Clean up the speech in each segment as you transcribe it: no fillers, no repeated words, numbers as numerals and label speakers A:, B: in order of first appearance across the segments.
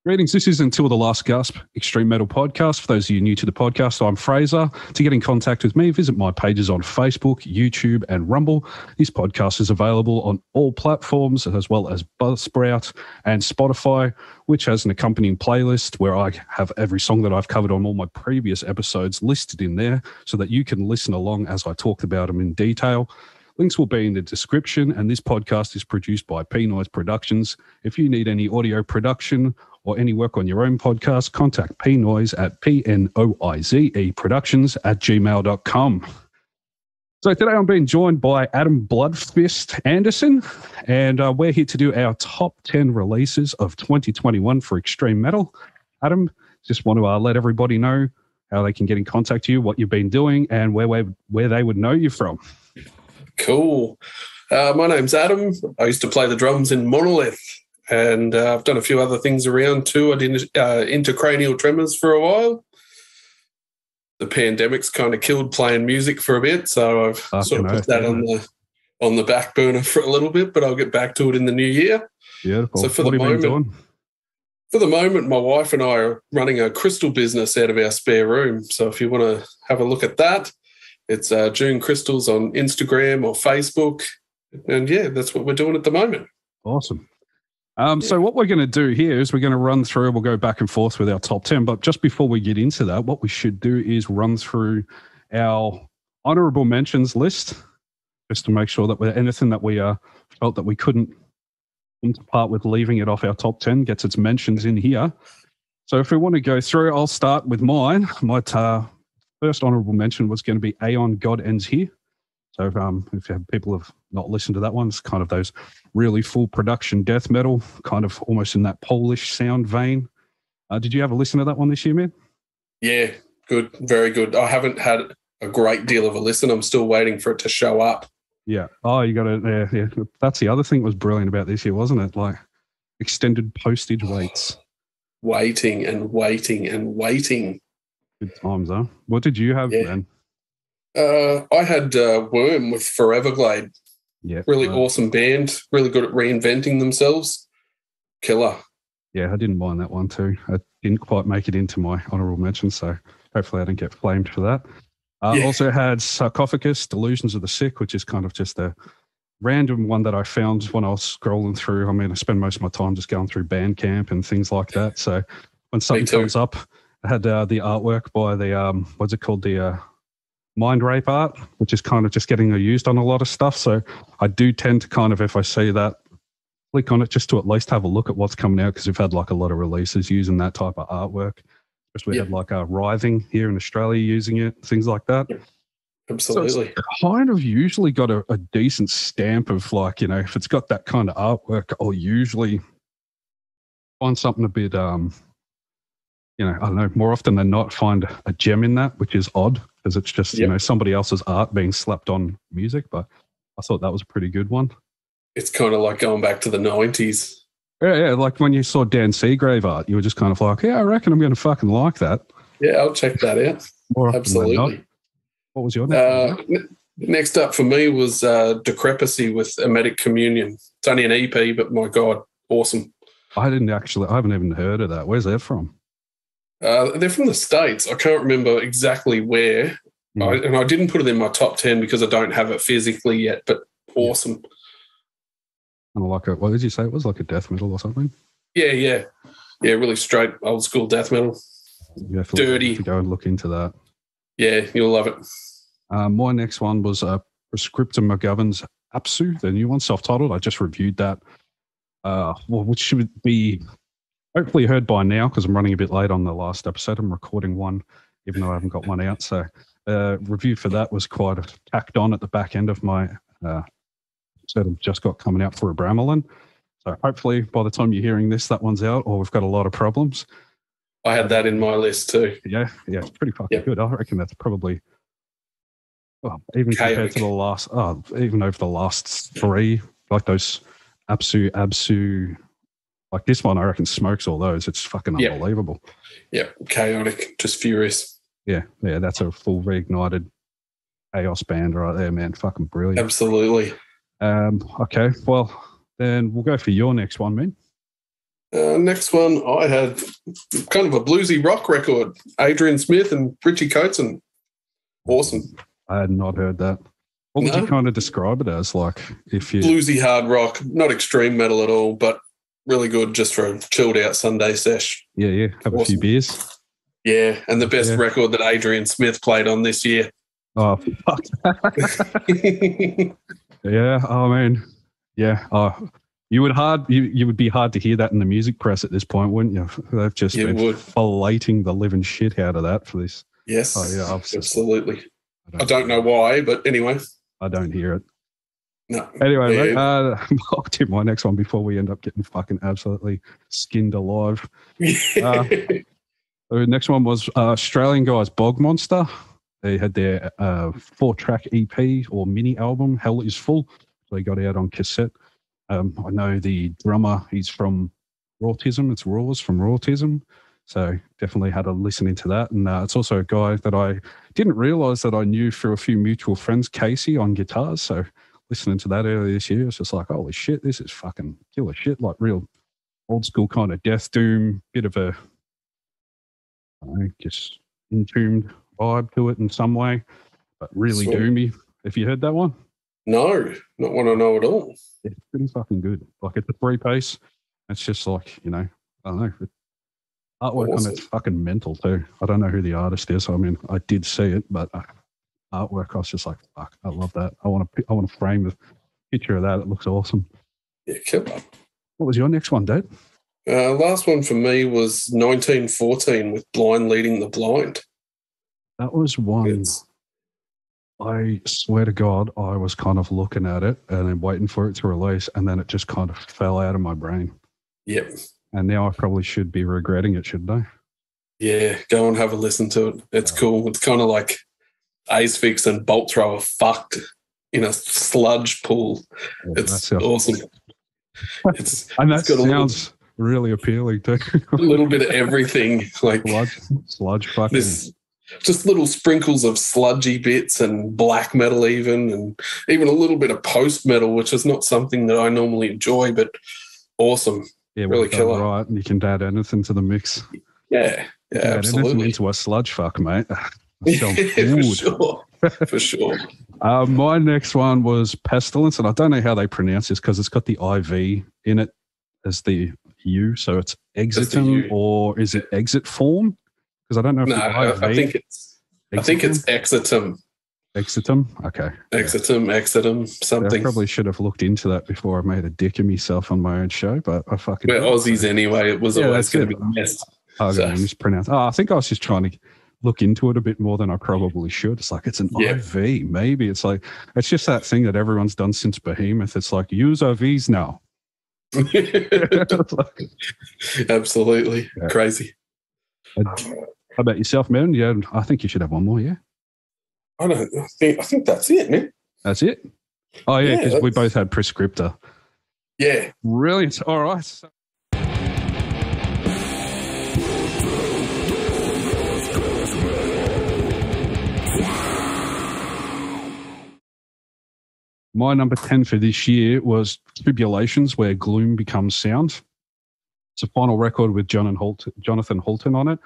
A: Greetings, this is Until the Last Gasp, Extreme Metal Podcast. For those of you new to the podcast, I'm Fraser. To get in contact with me, visit my pages on Facebook, YouTube, and Rumble. This podcast is available on all platforms, as well as Buzzsprout and Spotify, which has an accompanying playlist where I have every song that I've covered on all my previous episodes listed in there so that you can listen along as I talk about them in detail. Links will be in the description, and this podcast is produced by P-Noise Productions. If you need any audio production or any work on your own podcast, contact P-Noise at pnoizeproductions@gmail.com. So today I'm being joined by Adam Bloodfist Anderson, and we're here to do our top 10 releases of 2021 for extreme metal. Adam, just want to let everybody know how they can get in contact with you, what you've been doing, and where they would know you from.
B: Cool. My name's Adam. I used to play the drums in Monoliyth, and I've done a few other things around too. I did intracranial tremors for a while. The pandemic's kind of killed playing music for a bit, so I've sort of put that on the back burner for a little bit, but I'll get back to it in the new year.
A: Beautiful.
B: So for the moment, my wife and I are running a crystal business out of our spare room. So if you want to have a look at that, it's June Crystals on Instagram or Facebook. And yeah, that's what we're doing at the moment.
A: Awesome. So what we're going to do here is we're going to run through, we'll go back and forth with our top 10. But just before we get into that, what we should do is run through our honorable mentions list, just to make sure that anything that we felt that we couldn't come to part with leaving it off our top 10 gets its mentions in here. So if we want to go through, I'll start with mine. My first honourable mention was going to be Aeon God Ends Here. So if people have not listened to that one, it's kind of those really full production death metal, kind of almost in that Polish sound vein. Did you ever listen to that one this year, man?
B: Yeah, good, very good. I haven't had a great deal of a listen. I'm still waiting for it to show up.
A: Yeah. Oh, you got it. Yeah. That's the other thing that was brilliant about this year, wasn't it? Like extended postage waits.
B: Waiting and waiting and waiting.
A: Good times, huh? What did you have, then?
B: I had Worm with Foreverglade.
A: Yeah,
B: really awesome band. Really good at reinventing themselves. Killer.
A: Yeah, I didn't mind that one too. I didn't quite make it into my honourable mention, so hopefully I didn't get flamed for that. Also had Sarcophagus, Delusions of the Sick, which is kind of just a random one that I found when I was scrolling through. I mean, I spend most of my time just going through Bandcamp and things like that. So when something comes up, I had the artwork by the, what's it called? The Mind Rape art, which is kind of just getting used on a lot of stuff. So I do tend to kind of, if I see that, click on it just to at least have a look at what's coming out, because we've had like a lot of releases using that type of artwork. We had like Writhing here in Australia using it, things like that.
B: Yeah. Absolutely.
A: So it's kind of usually got a decent stamp of like, if it's got that kind of artwork, I'll usually find something a bit, I don't know, more often than not find a gem in that, which is odd because it's just, somebody else's art being slapped on music. But I thought that was a pretty good one.
B: It's kind of like going back to the 90s.
A: Yeah, like when you saw Dan Seagrave art, you were just kind of like, yeah, I reckon I'm going to fucking like that.
B: Yeah, I'll check that out. Absolutely.
A: What was your next one?
B: Next up for me was Decrepacy with Emetic Communion. It's only an EP, but my God, awesome.
A: I haven't even heard of that. Where's that from?
B: They're from the States. I can't remember exactly where. And I didn't put it in my top 10 because I don't have it physically yet, but awesome.
A: Kind of like what did you say? It was like a death metal or something? Yeah,
B: really straight old school death metal. Dirty.
A: To go and look into that.
B: Yeah, you'll love it.
A: My next one was Prescriptum McGovern's Apsu, the new one, self-titled. I just reviewed that, which should be hopefully heard by now because I'm running a bit late on the last episode. I'm recording one, even though I haven't got one out. So review for that was quite tacked on at the back end of my episode I've just got coming out for a Bramelin. So hopefully by the time you're hearing this, that one's out, or we've got a lot of problems.
B: I had that in my list too.
A: Yeah, it's pretty fucking good. I reckon that's probably, even compared to the last, even over the last three, like those Absu, like this one, I reckon smokes all those. It's fucking unbelievable.
B: Yeah, chaotic, just furious.
A: Yeah, that's a full reignited chaos band right there, man. Fucking brilliant.
B: Absolutely.
A: Okay, well, then we'll go for your next one, man.
B: Next one, I had kind of a bluesy rock record. Adrian Smith and Richie Coatson. Awesome.
A: I had not heard that. What would you kind of describe it as? Like, if you
B: bluesy hard rock, not extreme metal at all, but really good just for a chilled out Sunday sesh.
A: Yeah. Have a few beers.
B: Yeah, and the best record that Adrian Smith played on this year.
A: Oh, fuck. Yeah, I mean, yeah. You would be hard to hear that in the music press at this point, wouldn't you? They've just been filleting the living shit out of that for this.
B: Yes.
A: Oh, yeah,
B: absolutely. I don't know why, but anyway.
A: I don't hear it.
B: No.
A: Anyway, mate, I'll do my next one before we end up getting fucking absolutely skinned alive. The next one was Australian guys Bog Monster. They had their 4-track EP or mini album, Hell Is Full. They got out on cassette. I know the drummer, he's from Rautism. It's Raws from Rautism. So definitely had a listen into that. And it's also a guy that I didn't realise that I knew through a few mutual friends, Casey, on guitars. So listening to that earlier this year, it's just like, holy shit, this is fucking killer shit. Like real old school kind of death doom, bit of a just entombed vibe to it in some way, but really doomy. Have you heard that one?
B: No, not one I know at all.
A: It's pretty fucking good. Like it's a 3-piece. It's just like, I don't know. Artwork on it's fucking mental too. I don't know who the artist is. I mean, I did see it, but artwork, I was just like, fuck, I love that. I want to frame a picture of that. It looks awesome.
B: Yeah, killer.
A: What was your next one, Dad?
B: Last one for me was 1914 with Blind Leading the Blind.
A: That was one. I swear to God, I was kind of looking at it and then waiting for it to release, and then it just kind of fell out of my brain.
B: Yep.
A: And now I probably should be regretting it, shouldn't I?
B: Yeah, go and have a listen to it. It's cool. It's kind of like Asphyx and Bolt Thrower fucked in a sludge pool. It's awesome.
A: And that sounds really appealing too.
B: A little bit of everything. Like
A: sludge fucking.
B: Just little sprinkles of sludgy bits and black metal and even a little bit of post metal, which is not something that I normally enjoy, but awesome. Yeah, really killer.
A: Right, and you can add anything to the mix.
B: Yeah, absolutely.
A: Into a sludge fuck, mate.
B: For sure.
A: My next one was Pestilence, and I don't know how they pronounce this because it's got the IV in it as the U, so it's Exitum, or is it Exit Form? Because I don't know if
B: I think it's Exitum.
A: Exitum? Okay.
B: Exitum, something.
A: Yeah, I probably should have looked into that before I made a dick of myself on my own show, but I fucking...
B: We're Aussies anyway. It was always going to be messed.
A: I'm going to mispronounce. I think I was just trying to look into it a bit more than I probably should. It's like, it's an IV, maybe. It's like, it's just that thing that everyone's done since Behemoth. It's like, use IVs now.
B: Absolutely. Yeah. Crazy.
A: How about yourself, man? Yeah, I think you should have one more, yeah?
B: I think that's it, man.
A: That's it? Oh, yeah, because we both had Prescriptor.
B: Yeah.
A: Brilliant. All right. My number 10 for this year was Tribulations, Where Gloom Becomes Sound. It's a final record with Jonathan Holton on it,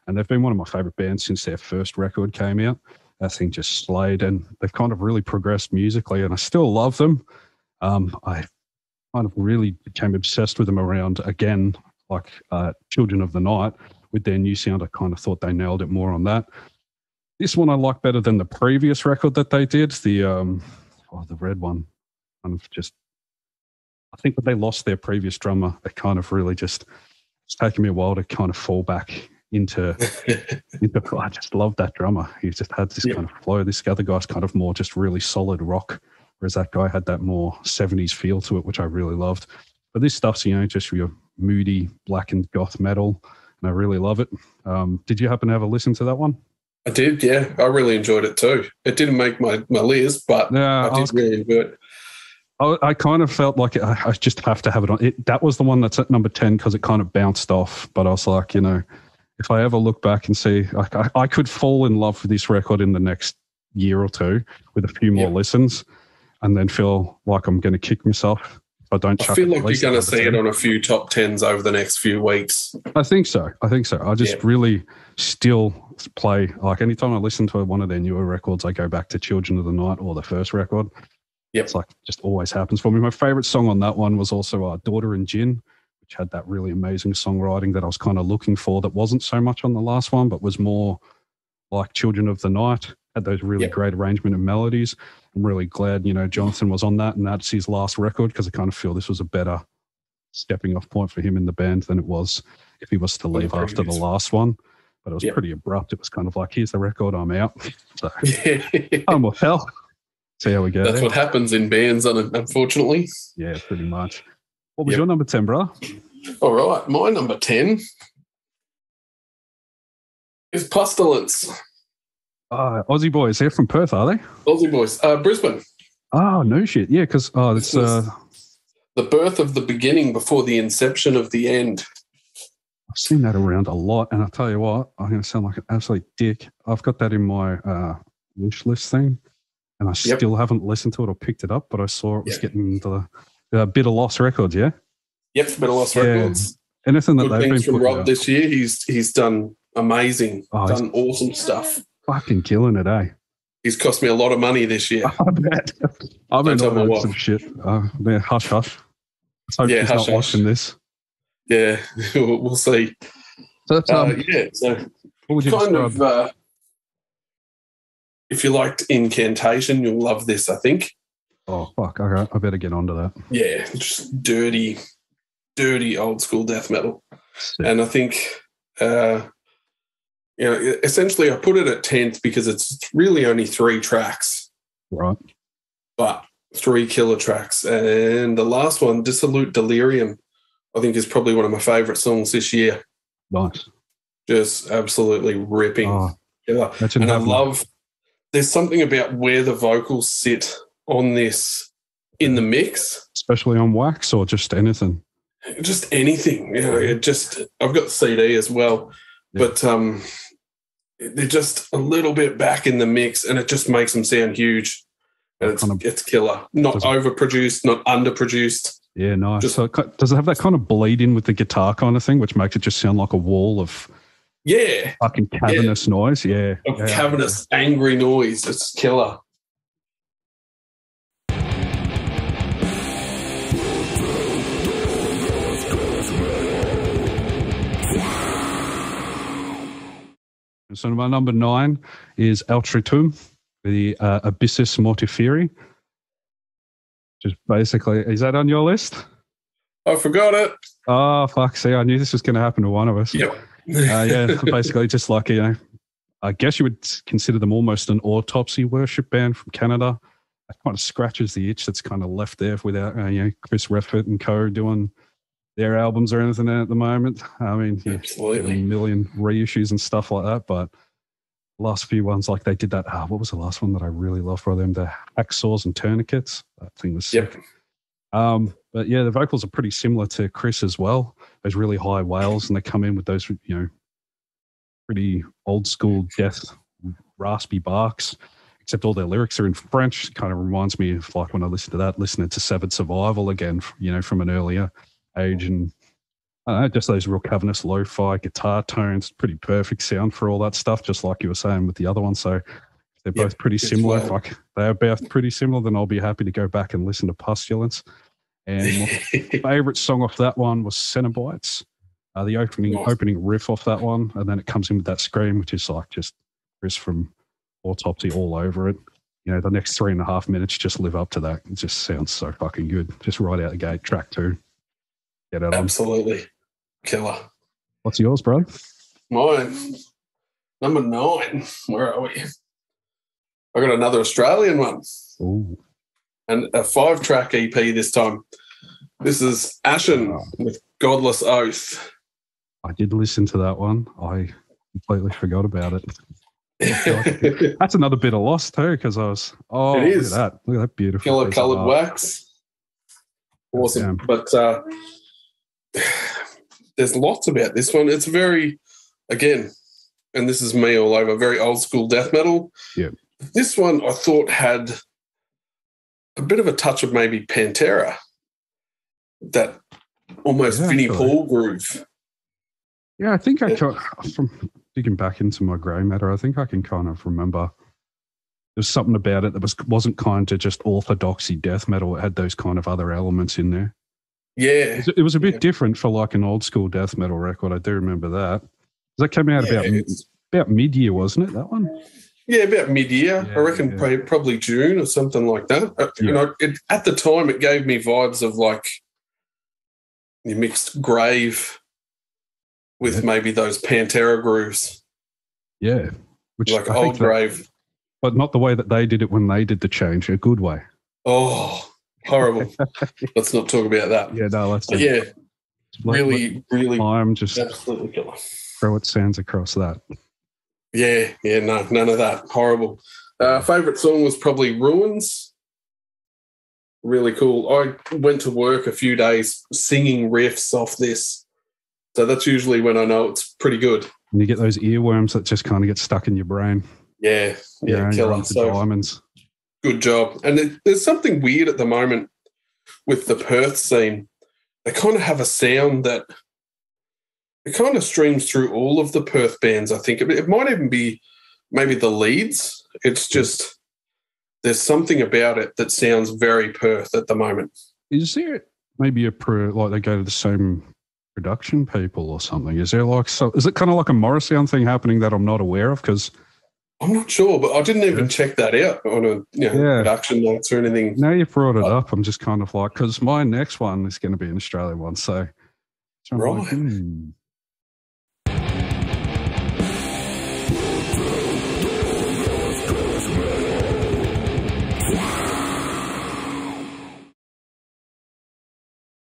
A: and they've been one of my favourite bands since their first record came out. That thing just slayed, and they've kind of really progressed musically, and I still love them. I kind of really became obsessed with them around, again, like Children of the Night. With their new sound, I kind of thought they nailed it more on that. This one I like better than the previous record that they did, the red one. Kind of just, I think when they lost their previous drummer, it kind of really just, it's taken me a while to kind of fall back into I just love that drummer. He just had this kind of flow. This other guy's kind of more just really solid rock, whereas that guy had that more 70s feel to it, which I really loved. But this stuff's, just your moody, blackened goth metal, and I really love it. Did you happen to have a listen to that one?
B: I did, yeah. I really enjoyed it too. It didn't make my list, but I did really enjoy it.
A: I kind of felt like I just have to have it on. That was the one that's at number 10 because it kind of bounced off. But I was like, if I ever look back and see, like, I could fall in love with this record in the next year or two with a few more listens and then feel like I'm going to kick myself I don't.
B: I feel like you're going to see it on a few top 10s over the next few weeks.
A: I think so. I just really still play, like anytime I listen to one of their newer records, I go back to Children of the Night or the first record.
B: Yep.
A: It's like just always happens for me. My favorite song on that one was also Daughter and Gin, which had that really amazing songwriting that I was kind of looking for that wasn't so much on the last one, but was more like Children of the Night, had those really great arrangement and melodies. I'm really glad, Jonathan was on that, and that's his last record, because I kind of feel this was a better stepping off point for him in the band than it was if he was to leave after the last one. But it was pretty abrupt. It was kind of like, here's the record, I'm out. So, well, hell, see how we go.
B: That's what happens in bands, unfortunately.
A: Yeah, pretty much. What was your number 10, brother?
B: All right, my number 10 is Pestilence.
A: Aussie boys. They're from Perth, are they?
B: Aussie boys. Brisbane.
A: Oh, no shit. Yeah, because it's
B: the birth of the beginning before the inception of the end.
A: I've seen that around a lot, and I'll tell you what, I'm going to sound like an absolute dick. I've got that in my wish list thing, and I still haven't listened to it or picked it up, but I saw it was getting the Bitter Loss Records, yeah?
B: Yep, Bitter Loss Records.
A: Anything that
B: Good
A: they've
B: things
A: been
B: from Rob
A: out
B: this year. He's done amazing, done awesome stuff.
A: Fucking killing it, eh?
B: He's cost me a lot of money this year.
A: I bet. I've been ordering some shit. Hush, hush. I hope he's not watching this.
B: Yeah, we'll see.
A: So that's,
B: so
A: what would you
B: kind
A: describe?
B: of, if you liked Incantation, you'll love this, I think.
A: Oh, fuck. Okay, I better get onto that.
B: Yeah, just dirty old school death metal.
A: Sick.
B: And I think, essentially I put it at 10th because it's really only 3 tracks.
A: Right.
B: But 3 killer tracks. And the last one, Dissolute Delirium, I think is probably one of my favourite songs this year.
A: Nice.
B: Just absolutely ripping.
A: Oh,
B: and I love, there's something about where the vocals sit on this in the mix.
A: Especially on wax or just anything?
B: Just anything. I've got the CD as well. Yeah. But they're just a little bit back in the mix, and it just makes them sound huge. And it's killer. Not overproduced, not underproduced.
A: Yeah, nice. So does it have that kind of bleed in with the guitar kind of thing, which makes it just sound like a wall of fucking cavernous noise? Yeah.
B: Cavernous, angry noise. It's killer.
A: So my number 9 is Altritum, the Abyssus Mortiferi. Just basically, is that on your list?
B: I forgot it.
A: Oh, fuck. See, I knew this was going to happen to one of us.
B: Yep.
A: Basically just like, I guess you would consider them almost an autopsy worship band from Canada. It kind of scratches the itch that's kind of left there without, Chris Redfitt and co doing their albums or anything at the moment. I mean,
B: absolutely.
A: A million reissues and stuff like that, but last few ones, like they did that. What was the last one that I really loved for them? The Hacksaws and Tourniquets. That thing was sick. But yeah, the vocals are pretty similar to Chris as well. Those really high wails, and they come in with those, pretty old school death, raspy barks. Except all their lyrics are in French. It kind of reminds me of like when I listened to that, listening to Severed Survival again, from an earlier age, and just those real cavernous lo-fi guitar tones, pretty perfect sound for all that stuff, just like you were saying with the other one. So they're both pretty similar. If they're both pretty similar, then I'll be happy to go back and listen to Pestilence. And my favourite song off that one was Cenobites, the opening riff off that one, and then it comes in with that scream, which is like just Chris from Autopsy all over it. The next 3.5 minutes just live up to that. It just sounds so fucking good. Just right out the gate, track 2. Get it on.
B: Absolutely. Killer.
A: What's yours, bro?
B: Mine. Number 9. Where are we? I got another Australian one.
A: Ooh.
B: And a 5-track EP this time. This is Ashen with Godless Oath.
A: I did listen to that one. I completely forgot about it. That's another bit of loss too, because I was, it is. Look at that beautiful
B: killer coloured wax. Awesome. But there's lots about this one. It's very, again, and this is me all over, very old school death metal.
A: Yeah.
B: This one I thought had a bit of a touch of maybe Pantera. that almost Vinnie Paul groove.
A: Yeah, I think from digging back into my grey matter, I think I can kind of remember there's something about it that wasn't kind of just orthodoxy death metal. It had those kind of other elements in there.
B: Yeah.
A: It was a bit different for like an old school death metal record. I do remember that. That came out about mid-year, wasn't it, that one?
B: Yeah, about mid-year. I reckon probably June or something like that. At the time, it gave me vibes of like you mixed Grave with maybe those Pantera grooves.
A: Yeah. Which
B: like old Grave.
A: But not the way that they did it when they did the change, a good way.
B: Oh, horrible. Let's not talk about that.
A: Yeah, no, let's not.
B: Yeah, really,
A: I'm just
B: absolutely killer.
A: Throw its sounds across that.
B: Yeah, no, none of that. Horrible. Favourite song was probably Ruins. Really cool. I went to work a few days singing riffs off this. So that's usually when I know it's pretty good.
A: And you get those earworms that just kind of get stuck in your brain.
B: Yeah, killer. So
A: diamonds.
B: Good job. And there's something weird at the moment with the Perth scene. They kind of have a sound that it kind of streams through all of the Perth bands, I think. It might even be maybe the leads. It's just there's something about it that sounds very Perth at the moment.
A: Is there maybe like they go to the same production people or something? Is there is it kind of like a Morrisound thing happening that I'm not aware of? Because
B: I'm not sure, but I didn't even check that out on a production notes or anything.
A: Now you brought it up, I'm just kind of like, because my next one is going to be an Australian one, so
B: right.
A: Like,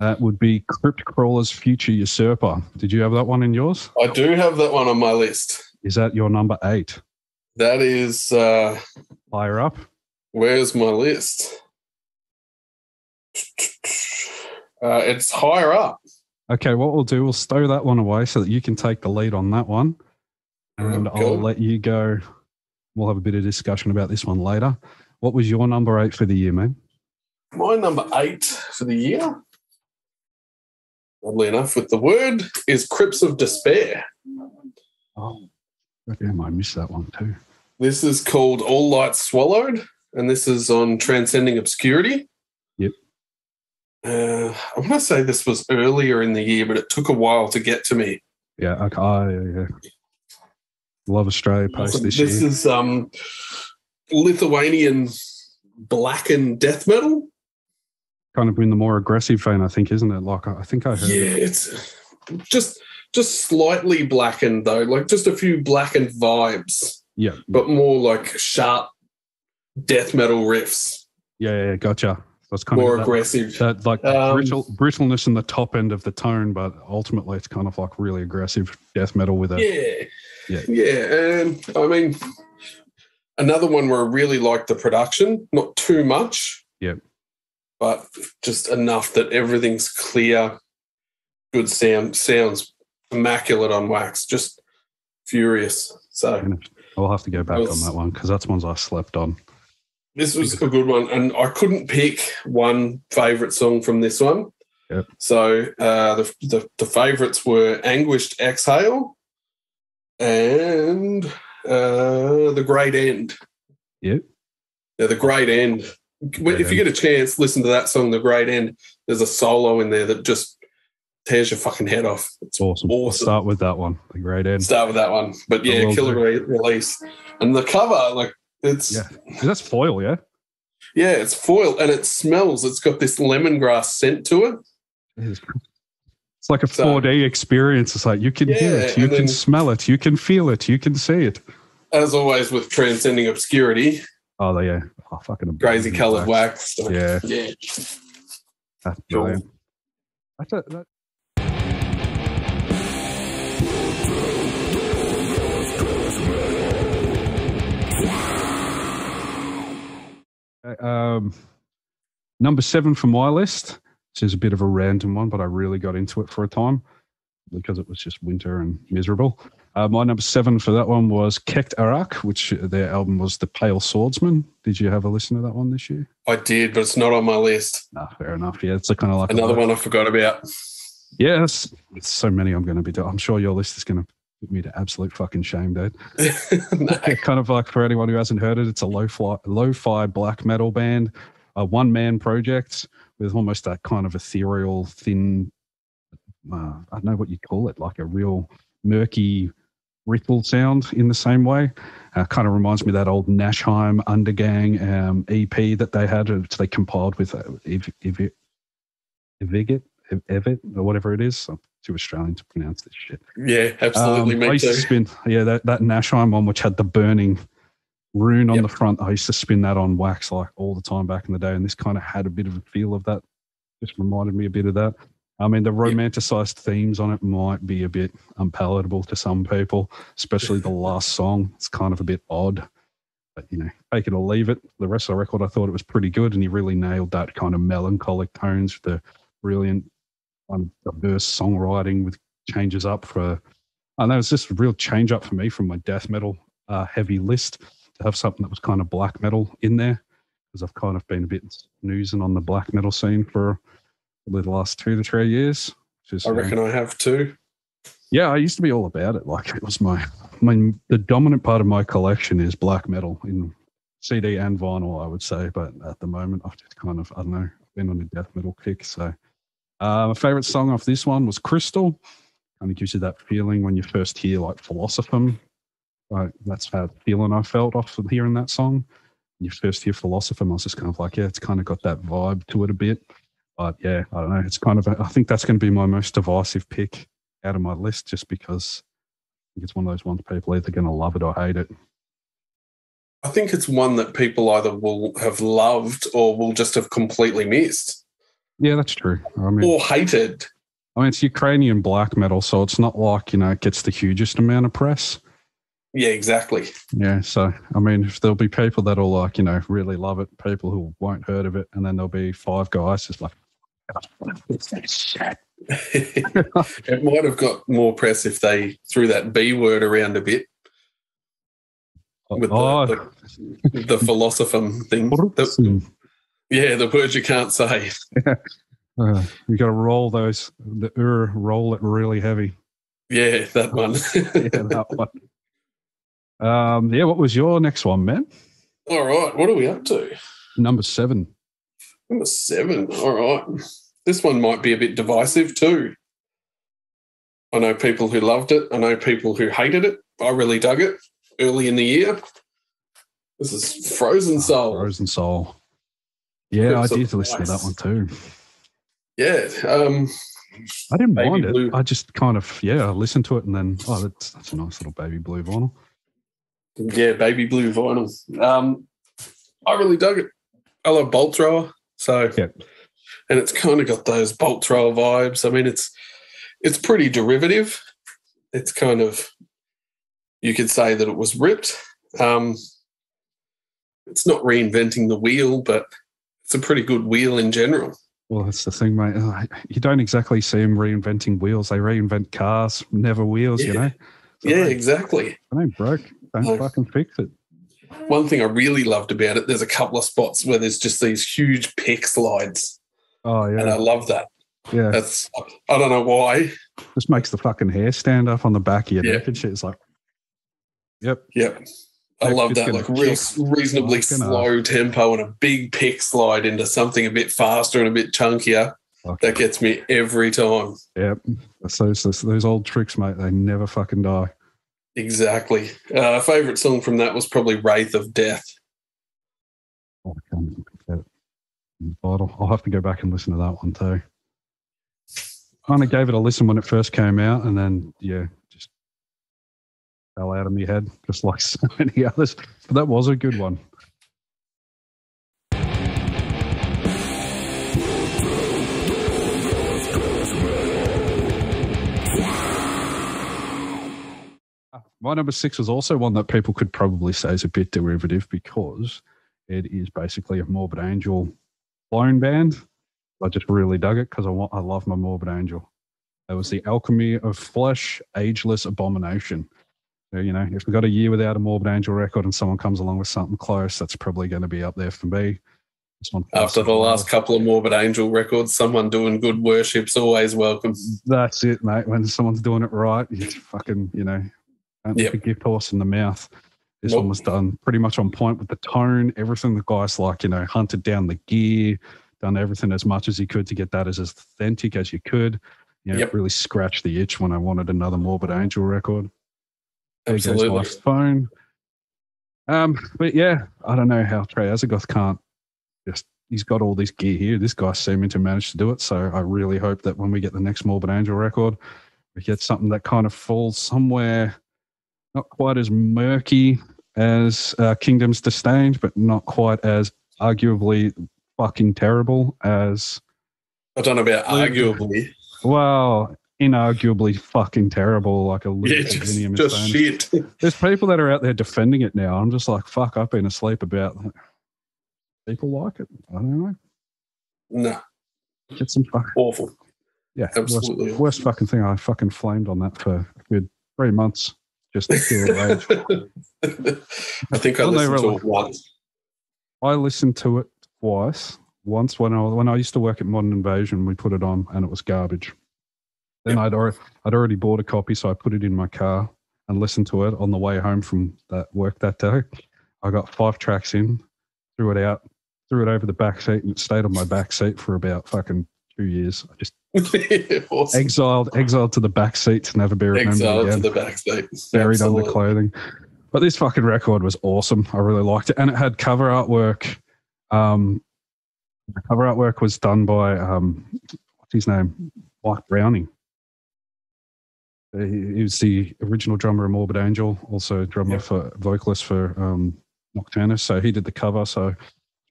A: That would be Crypt Crawler's Future Usurper. Did you have that one in yours?
B: I do have that one on my list.
A: Is that your number 8?
B: That is...
A: higher up?
B: Where's my list? It's higher up.
A: Okay, what we'll do, we'll stow that one away so that you can take the lead on that one. And I'll let you go. We'll have a bit of discussion about this one later. What was your number 8 for the year, man?
B: My number 8 for the year, oddly enough, with the word, is Crypts of Despair.
A: Oh, damn, I missed that one too.
B: This is called All Light Swallowed, and this is on Transcending Obscurity.
A: Yep.
B: I want to say this was earlier in the year, but it took a while to get to me.
A: Yeah, okay. Yeah. Love Australia post this year.
B: This is Lithuanian blackened death metal.
A: Kind of in the more aggressive vein, I think, isn't it? Like, I think I heard.
B: Yeah, it's just slightly blackened though, like just a few blackened vibes.
A: Yeah,
B: but more like sharp death metal riffs.
A: Yeah, gotcha. That's kind
B: more
A: of
B: aggressive.
A: That like brittleness in the top end of the tone, but ultimately it's kind of like really aggressive death metal with a
B: yeah. And I mean, another one where I really like the production, not too much.
A: Yeah.
B: But just enough that everything's clear, good sounds immaculate on wax, just furious. So
A: I'll have to go back on that one because that's ones I slept on.
B: This was a good one, and I couldn't pick one favourite song from this one.
A: Yep.
B: So the favourites were Anguished Exhale and The Great End.
A: Yep.
B: Yeah, The Great End. If you get a chance, listen to that song, The Great End. There's a solo in there that just tears your fucking head off. It's awesome.
A: We'll start with that one, The Great End.
B: Start with that one. But yeah, killer release. And the cover, like, it's...
A: Yeah. That's foil, yeah?
B: Yeah, it's foil, and it smells. It's got this lemongrass scent to it.
A: It's like a 4D experience. It's like you can hear it, you can smell it, you can feel it, you can see it.
B: As always with Transcending Obscurity...
A: Oh, yeah. Oh, fucking
B: crazy coloured wax.
A: Yeah. That's brilliant. Number 7 for my list. This is a bit of a random one, but I really got into it for a time because it was just winter and miserable. My number 7 for that one was Kekt Arak, which their album was The Pale Swordsman. Did you have a listen to that one this year?
B: I did, but it's not on my list.
A: No, fair enough. Yeah, it's kind of like
B: another one I forgot about.
A: Yeah, it's so many I'm going to be doing. I'm sure your list is going to put me to absolute fucking shame, dude.
B: No.
A: Kind of like, for anyone who hasn't heard it, it's a lo-fi black metal band, a one-man project with almost that kind of ethereal, thin, I don't know what you'd call it, like a real murky ritual sound in the same way. Kind of reminds me of that old Nashheim Undergang EP that they had, which they compiled with Evit, or whatever it is. I'm too Australian to pronounce this shit.
B: Yeah, absolutely. Me
A: I used
B: too.
A: to spin, that Nashheim one, which had the burning rune on the front. I used to spin that on wax like all the time back in the day, and this kind of had a bit of a feel of that. Just reminded me a bit of that. I mean, the romanticized themes on it might be a bit unpalatable to some people, especially the last song. It's kind of a bit odd, but take it or leave it. The rest of the record, I thought it was pretty good, and he really nailed that kind of melancholic tones, the brilliant, diverse songwriting with changes up for. And that was just a real change up for me from my death metal heavy list to have something that was kind of black metal in there, because I've kind of been a bit snoozing on the black metal scene for the last 2 to 3 years.
B: I reckon I have too.
A: Yeah, I used to be all about it. Like, it was the dominant part of my collection is black metal in CD and vinyl, I would say. But at the moment, I've just kind of, I don't know, been on a death metal kick. So my favorite song off this one was Crystal. Kind of gives you that feeling when you first hear like Philosophum. Right, that's how feeling I felt off of hearing that song. When you first hear Philosophum, I was just kind of like, yeah, it's kind of got that vibe to it a bit. But yeah, I don't know. It's kind of, I think that's going to be my most divisive pick out of my list, just because I think it's one of those ones people are either going to love it or hate it.
B: I think it's one that people either will have loved or will just have completely missed.
A: Yeah, that's true.
B: Or hated.
A: I mean, it's Ukrainian black metal, so it's not like, it gets the hugest amount of press.
B: Yeah, exactly.
A: Yeah, so, I mean, if there'll be people that'll like, really love it, people who won't heard of it, and then there'll be 5 guys just like,
B: it might have got more press if they threw that B word around a bit with the Philosophum thing. The words you can't say.
A: You got to roll roll it really heavy.
B: Yeah, that one.
A: That one. What was your next one, man?
B: All right, what are we up to?
A: Number 7.
B: Number 7. All right. This one might be a bit divisive too. I know people who loved it. I know people who hated it. I really dug it early in the year. This is Frozen Soul.
A: Frozen Soul. Yeah, I did listen to that one too.
B: Yeah.
A: I didn't mind it. I just kind of, I listened to it and then, that's a nice little baby blue vinyl.
B: Yeah, baby blue vinyl. I really dug it. I love Bolt Thrower. So, and it's kind of got those Bolt Thrower vibes. I mean, it's pretty derivative. It's kind of, you could say that it was ripped. It's not reinventing the wheel, but it's a pretty good wheel in general.
A: Well, that's the thing, mate. You don't exactly see them reinventing wheels. They reinvent cars, never wheels, So
B: exactly.
A: I ain't broke. Don't fucking fix it.
B: One thing I really loved about it, there's a couple of spots where there's just these huge pick slides.
A: Oh, yeah.
B: And I love that.
A: Yeah.
B: I don't know why.
A: Just makes the fucking hair stand up on the back of your neck and shit. It's like, Yep.
B: I love that, like reasonably slow tempo and a big pick slide into something a bit faster and a bit chunkier. Okay. That gets me every time.
A: Yep. Those old tricks, mate, they never fucking die.
B: Exactly. Favourite song from that was probably Wraith of Death.
A: Oh, I can't pick that vital. I'll have to go back and listen to that one too. Kind of gave it a listen when it first came out, and then just fell out of my head, just like so many others. But that was a good one. My number 6 was also one that people could probably say is a bit derivative because it is basically a Morbid Angel clone band. I just really dug it because I love my Morbid Angel. It was the Alchemy of Flesh, Ageless Abomination. You know, if we got a year without a Morbid Angel record and someone comes along with something close, that's probably going to be up there for me. This one
B: After the last couple of Morbid Angel records, someone doing good worship's always welcome.
A: That's it, mate. When someone's doing it right, you fucking, you know, don't leave a gift horse in the mouth. This one was done pretty much on point with the tone, everything. The guy's like, you know, hunted down the gear, done everything as much as he could to get that as authentic as you could. You know, really scratched the itch when I wanted another Morbid Angel record. There goes my phone. But yeah, I don't know how Trey Azagoth can't he's got all this gear here. This guy's seeming to manage to do it. So I really hope that when we get the next Morbid Angel record, we get something that kind of falls somewhere not quite as murky as Kingdoms Disdained, but not quite as arguably fucking terrible as...
B: I don't know about arguably.
A: Well, inarguably fucking terrible, like a
B: just shit.
A: There's people that are out there defending it now. I'm just like, fuck, I've been asleep about people like it. I don't know.
B: No.
A: Get some fucking...
B: Awful.
A: Yeah.
B: Absolutely.
A: Worst fucking thing. I fucking flamed on that for a good 3 months. Just to feel rage.
B: I think I listened to it once.
A: I listened to it twice. Once when I used to work at Modern Invasion, we put it on and it was garbage. Then I'd already bought a copy, so I put it in my car and listened to it on the way home from that work that day. I got 5 tracks in, threw it out, threw it over the back seat, and it stayed on my back seat for about fucking 2 years. I just awesome. exiled to the back seat to never be remembered
B: exiled
A: again.
B: To the back seat.
A: Buried
B: Absolutely.
A: under clothing. But this fucking record was awesome. I really liked it. And it had cover artwork. The cover artwork was done by, what's his name? Mike Browning. He was the original drummer of Morbid Angel, also drummer vocalist for Nocturnus. So he did the cover. So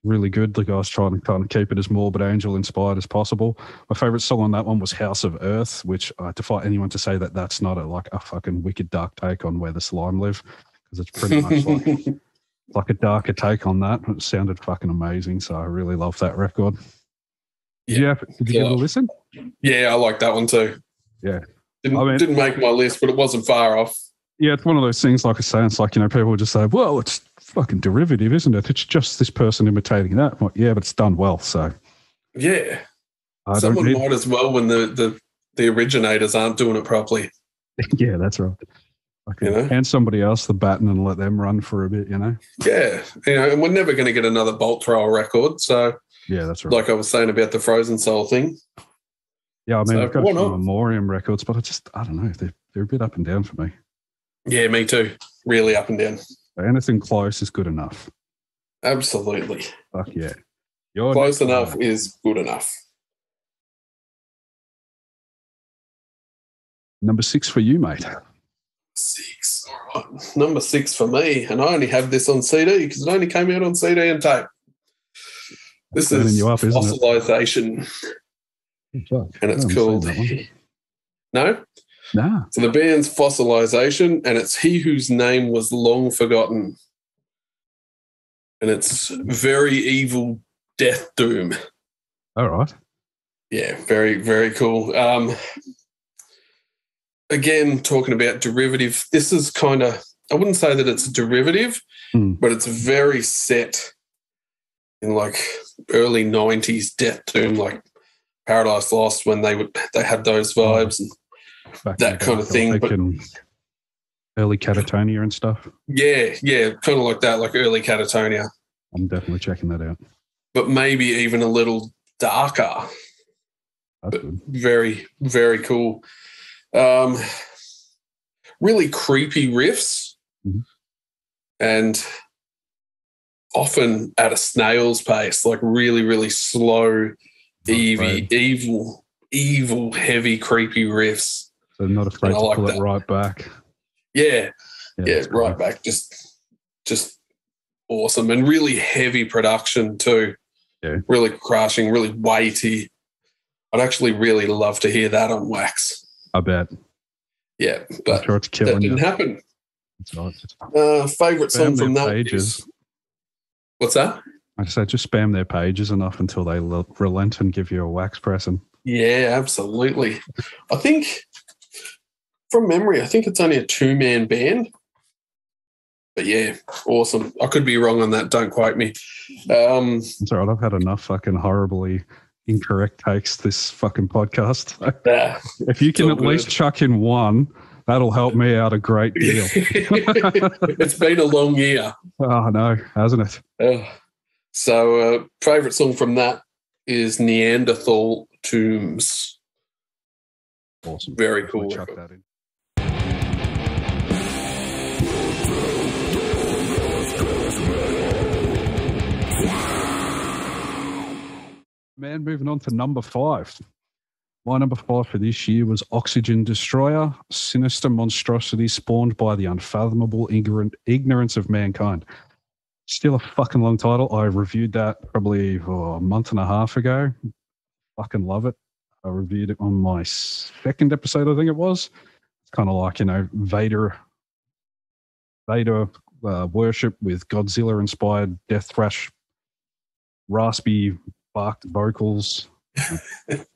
A: really good. The guy's trying to kind of keep it as Morbid Angel inspired as possible. My favorite song on that one was House of Earth, which I defy anyone to say that that's not a fucking wicked dark take on Where the Slime Live, because it's pretty much like a darker take on that. It sounded fucking amazing. So I really love that record. Did you give it a listen?
B: Yeah, I like that one too.
A: Yeah.
B: Didn't make my list, but it wasn't far off.
A: Yeah, it's one of those things, like I say, it's like, you know, people just say, well, it's fucking derivative, isn't it? It's just this person imitating that. Like, yeah, but it's done well, so.
B: Yeah. Someone might as well when the originators aren't doing it properly.
A: Yeah, that's right. Hand somebody else the baton and let them run for a bit, you know?
B: Yeah. You know, and we're never going to get another Bolt Thrower record, so.
A: Yeah, that's right.
B: Like I was saying about the Frozen Soul thing.
A: Yeah, I mean, I've got a few Memoriam records, but I don't know, they're a bit up and down for me.
B: Yeah, me too. Really up and down.
A: Anything close is good enough.
B: Absolutely.
A: Fuck yeah.
B: Close enough is good enough.
A: Number 6 for you, mate.
B: 6. All right. Number 6 for me. And I only have this on CD because it only came out on CD and tape. This is Fossilization. And it's called... No?
A: Nah.
B: So the band's Fossilization, and it's He Whose Name Was Long Forgotten. And it's very evil death doom.
A: All right.
B: Yeah, very, very cool. Again, talking about derivative, this is kind of, I wouldn't say that it's a derivative, but it's very set in like early 90s death doom, like Paradise Lost, when they had those vibes and that kind of thing. But
A: early Catatonia and stuff.
B: Yeah, kind of like that, like early Catatonia.
A: I'm definitely checking that out.
B: But maybe even a little darker.
A: That's good.
B: Very, very cool. Really creepy riffs and often at a snail's pace, like really, really slow, evil, heavy, creepy riffs.
A: So not afraid to pull it right back.
B: Yeah, right back. Just awesome and really heavy production too.
A: Yeah.
B: Really crushing, really weighty. I'd actually really love to hear that on wax.
A: I bet.
B: Yeah, but
A: sure it's killing
B: that didn't happen.
A: It's right.
B: Favorite song from that
A: pages.
B: What's that?
A: I said just spam their pages enough until they relent and give you a wax pressing.
B: Yeah, absolutely. I think, from memory, it's only a 2-man band. But yeah, awesome. I could be wrong on that. Don't quote me.
A: It's all right. I've had enough fucking horribly incorrect takes this fucking podcast. If you can at least chuck in one, that'll help me out a great deal.
B: It's been a long year.
A: Oh, no, hasn't it?
B: So favourite song from that is Neanderthal Tombs.
A: Awesome.
B: Very cool.
A: Chuck that in. Man, moving on to number 5. My number 5 for this year was Oxygen Destroyer, sinister monstrosity spawned by the unfathomable ignorance of mankind. Still a fucking long title. I reviewed that probably a month and a half ago. Fucking love it. I reviewed it on my 2nd episode, I think it was. It's kind of like, Vader worship with Godzilla-inspired death thrash, raspy barked vocals,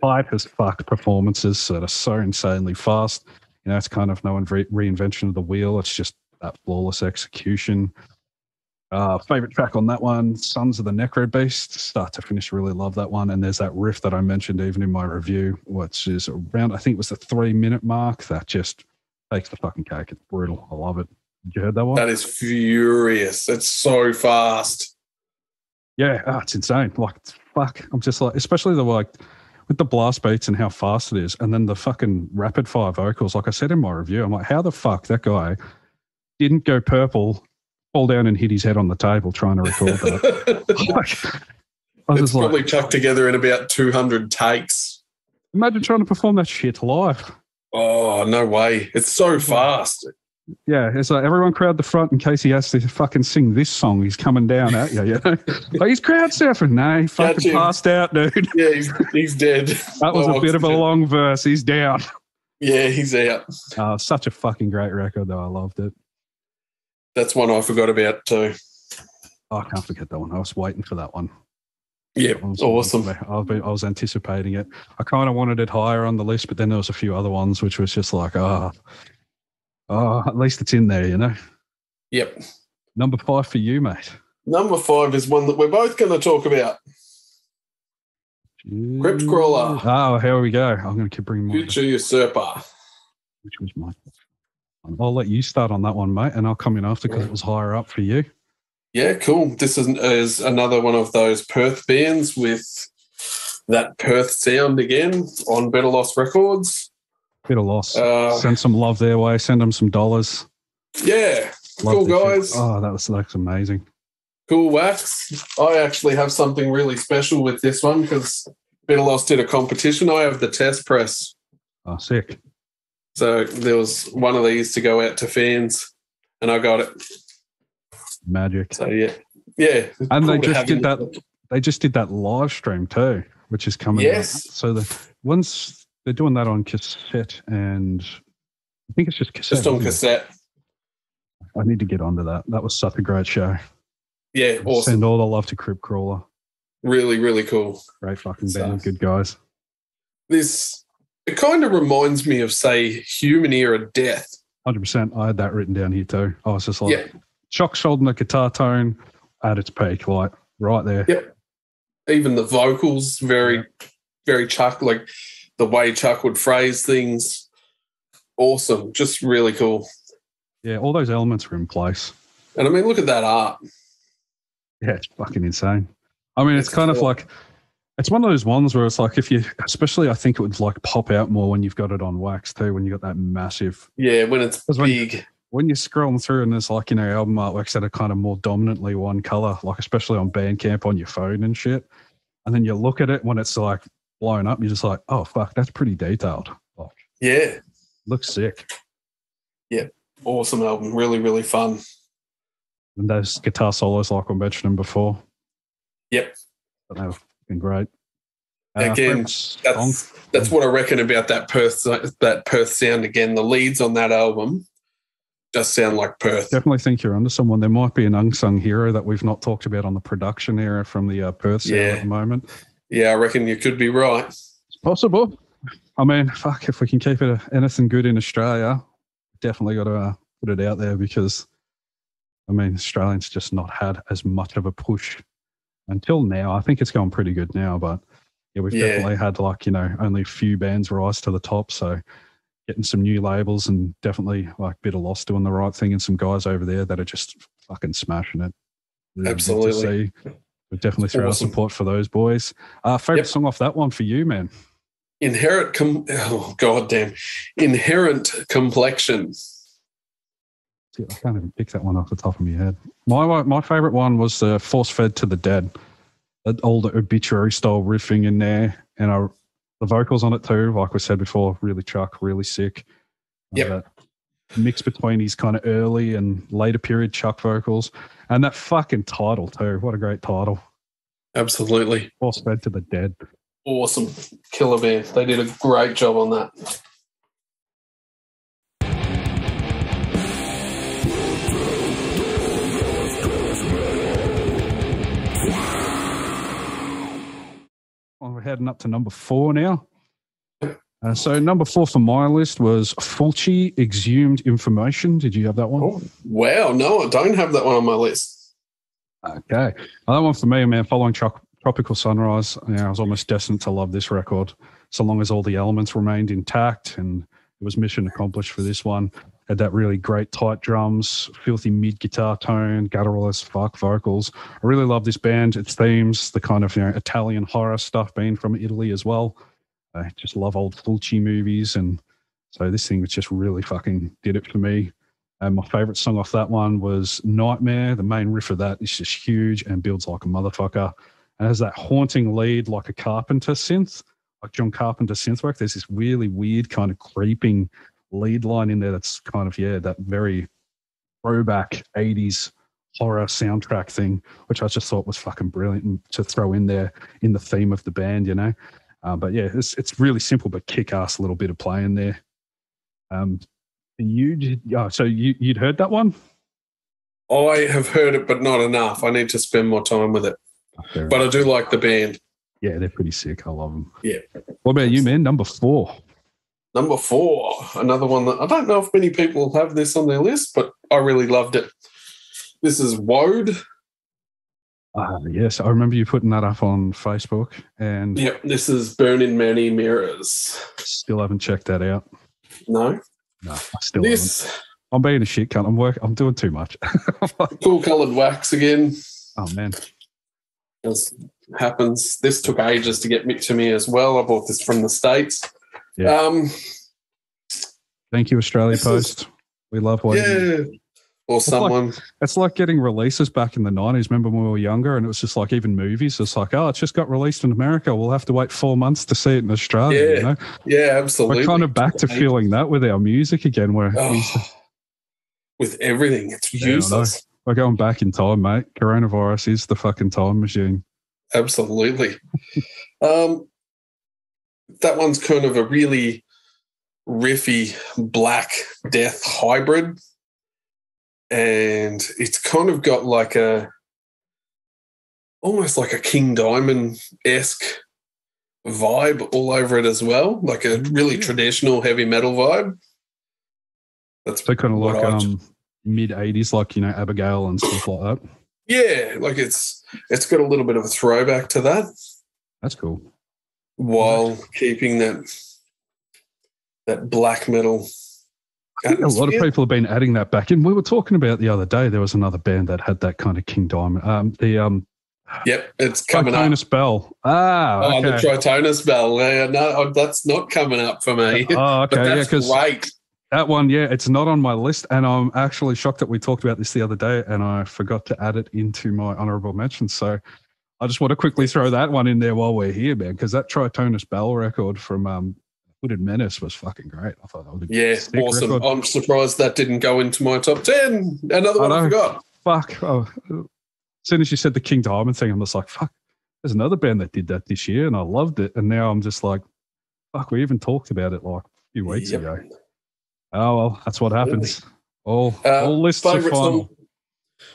A: hype as fuck performances that are so insanely fast. It's kind of no reinvention of the wheel. It's just that flawless execution. Favorite track on that one, Sons of the Necro Beast. Start to finish, really love that one. And there's that riff that I mentioned even in my review, which is around, I think it was the 3-minute mark. That just takes the fucking cake. It's brutal. I love it. Did you heard that one?
B: That is furious. It's so fast.
A: Yeah, it's insane. Like, fuck. I'm just like, especially with the blast beats and how fast it is, and then the fucking rapid fire vocals. Like I said in my review, I'm like, how the fuck that guy didn't go purple, fall down and hit his head on the table trying to record that.
B: It's probably chucked together in about 200 takes.
A: Imagine trying to perform that shit live.
B: Oh, no way. It's so fast.
A: Yeah, it's like everyone crowd the front in case he has to fucking sing this song. He's coming down at you, Like, he's crowd surfing. No, he fucking passed out, dude.
B: Yeah, he's dead.
A: That was a bit of a long verse. He's down.
B: Yeah, he's out.
A: Such a fucking great record, though. I loved it.
B: That's one I forgot about too.
A: Oh, I can't forget that one. I was waiting for that one.
B: Yeah, awesome.
A: I was anticipating it. I kind of wanted it higher on the list, but then there was a few other ones which was just like, at least it's in there,
B: Yep.
A: Number 5 for you, mate.
B: Number 5 is one that we're both going to talk about. Crypt Crawler.
A: Oh, here we go. I'm going to keep bringing more.
B: Future Usurper.
A: Which was my... I'll let you start on that one, mate, and I'll come in after because it was higher up for you.
B: Yeah, cool. This is another one of those Perth bands with that Perth sound again on Better Loss Records.
A: Bit of loss. Send some love their way. Send them some dollars.
B: Yeah.
A: Love
B: cool, guys.
A: Shit. Oh, that's amazing.
B: Cool wax. I actually have something really special with this one because Better Loss did a competition. I have the test press.
A: Oh, sick.
B: So there was one of these to go out to fans, and I got it.
A: Magic.
B: So yeah.
A: And they just did that. They just did that live stream too, which is coming.
B: Yes.
A: Out. So once they're doing that on cassette, and I think it's just cassette.
B: Just on cassette.
A: I need to get onto that. That was such a great show.
B: Yeah, awesome.
A: Send all the love to Crypt Crawler.
B: Really, really cool.
A: Great fucking band. Good guys.
B: It kind of reminds me of, say, Human Era Death.
A: 100%. I had that written down here too. I was just like, Shock shoulder guitar tone at its peak, like right there.
B: Yep. Even the vocals, very, very Chuck, like the way Chuck would phrase things. Awesome. Just really cool.
A: Yeah, all those elements were in place.
B: And I mean, look at that art.
A: Yeah, it's fucking insane. I mean, it's kind of like, it's one of those ones where it's like especially I think it would like pop out more when you've got it on wax too, when you got that massive.
B: Yeah, when it's big.
A: When you're scrolling through and there's like, album artworks that are kind of more dominantly one color, like especially on Bandcamp on your phone and shit. And then you look at it when it's like blown up, you're just like, oh, fuck, that's pretty detailed. Like,
B: yeah.
A: Looks sick.
B: Yeah. Awesome album. Really, really fun.
A: And those guitar solos, like I mentioned them before.
B: Yep.
A: But they were fucking great.
B: Again, that's what I reckon about that Perth sound again. The leads on that album just sound like Perth.
A: Definitely think you're onto someone. There might be an unsung hero that we've not talked about on the production era from the Perth sound at the moment.
B: Yeah, I reckon you could be right.
A: It's possible. I mean, fuck, if we can keep it anything good in Australia, definitely got to put it out there because I mean, Australians just not had as much of a push until now. I think it's going pretty good now, but yeah, we've definitely had like, only a few bands rise to the top. So getting some new labels and definitely like Bit of Loss doing the right thing and some guys over there that are just fucking smashing it. Really
B: Absolutely.
A: We definitely throw our support for those boys. Favorite song off that one for you, man?
B: Inherent Complexion.
A: I can't even pick that one off the top of my head. My favorite one was Force Fed to the Dead. That old obituary style riffing in there, and the vocals on it too, like we said before, really chuck, really sick. That mix between his kind of early and later period Chuck vocals, and that fucking title too. What a great title!
B: Absolutely.
A: Force Fed to the Dead.
B: Awesome. Killer band. They did a great job on that.
A: Well, we're heading up to number 4 now. So number 4 for my list was Fulci Exhumed Information. Did you have that one?
B: Oh, wow. No, I don't have that one on my list.
A: Okay. Well, that one for me, man, following Tropical Sunrise, I was almost destined to love this record, so long as all the elements remained intact, and it was mission accomplished for this one. Had that really great tight drums, filthy mid guitar tone, guttural as fuck vocals. I really love this band, its themes, the kind of Italian horror stuff being from Italy as well. I just love old Fulci movies, and so this thing just really fucking did it for me. And my favorite song off that one was Nightmare. The main riff of that is just huge and builds like a motherfucker. And has that haunting lead like a Carpenter synth, like John Carpenter synth work. There's this really weird kind of creeping lead line in there that's kind of, that very throwback 80s horror soundtrack thing, which I just thought was fucking brilliant to throw in there in the theme of the band, But yeah, it's really simple but kick-ass little bit of play in there. So you'd heard that one?
B: I have heard it, but not enough. I need to spend more time with it. But I do like the band.
A: Yeah, they're pretty sick. I love them.
B: Yeah.
A: What about you, man? Number 4.
B: Number 4, another one that I don't know if many people have this on their list, but I really loved it. This is Woad.
A: Yes, I remember you putting that up on Facebook. And
B: this is Burning Many Mirrors.
A: Still haven't checked that out.
B: No,
A: I still haven't. I'm being a shit cunt. I'm doing too much.
B: Cool coloured wax again.
A: Oh, man.
B: As happens. This took ages to get to me as well. I bought this from the States. Yeah.
A: Thank you, Australia Post. We love what
B: or someone.
A: It's like getting releases back in the 90s. Remember when we were younger and it was just like even movies. It's like, it's just got released in America. We'll have to wait 4 months to see it in Australia.
B: Yeah, absolutely.
A: We're kind of back to feeling that with our music again.
B: With everything. It's useless.
A: We're going back in time, mate. Coronavirus is the fucking time machine.
B: Absolutely. That one's kind of a really riffy Black Death hybrid. And it's kind of got like almost like a King Diamond-esque vibe all over it as well, like a really traditional heavy metal vibe.
A: That's so kind of like mid-80s, like, Abigail and stuff like that.
B: Yeah, like it's got a little bit of a throwback to that.
A: That's cool.
B: While keeping that black metal.
A: I think a lot of people have been adding that back in. We were talking about the other day, there was another band that had that kind of King Diamond.
B: It's coming
A: Tritonus
B: up.
A: Bell.
B: Okay.
A: The
B: Tritonus Bell. No, that's not coming up for me.
A: Oh, okay.
B: But that's great.
A: That one, it's not on my list, and I'm actually shocked that we talked about this the other day, and I forgot to add it into my honourable mentions. So I just want to quickly throw that one in there while we're here, man, because that Tritonus Bell record from Hooded Menace was fucking great. I thought that was a
B: awesome.
A: record.
B: I'm surprised that didn't go into my top 10. Another one I forgot.
A: Fuck. Oh, as soon as you said the King Diamond thing, I'm just like, fuck, there's another band that did that this year, and I loved it. And now I'm just like, fuck, we even talked about it like a few weeks ago. Oh, well, that's what happens. All lists are final.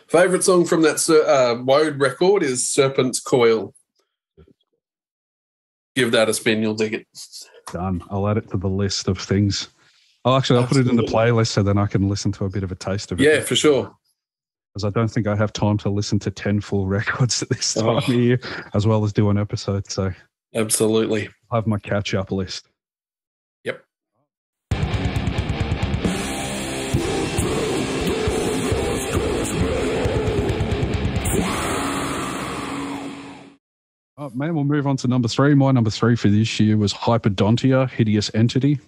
B: Favorite song from that Woad record is Serpent's Coil. Give that a spin, you'll dig it.
A: Done. I'll add it to the list of things. I'll put it in the playlist so then I can listen to a bit of a taste of it.
B: Yeah, for sure.
A: because I don't think I have time to listen to 10 full records at this time of year, as well as do an episode. So
B: absolutely.
A: I have my catch-up list.
B: Yep.
A: Oh, man, we'll move on to number 3. My number 3 for this year was Hyperdontia, Hideous Entity,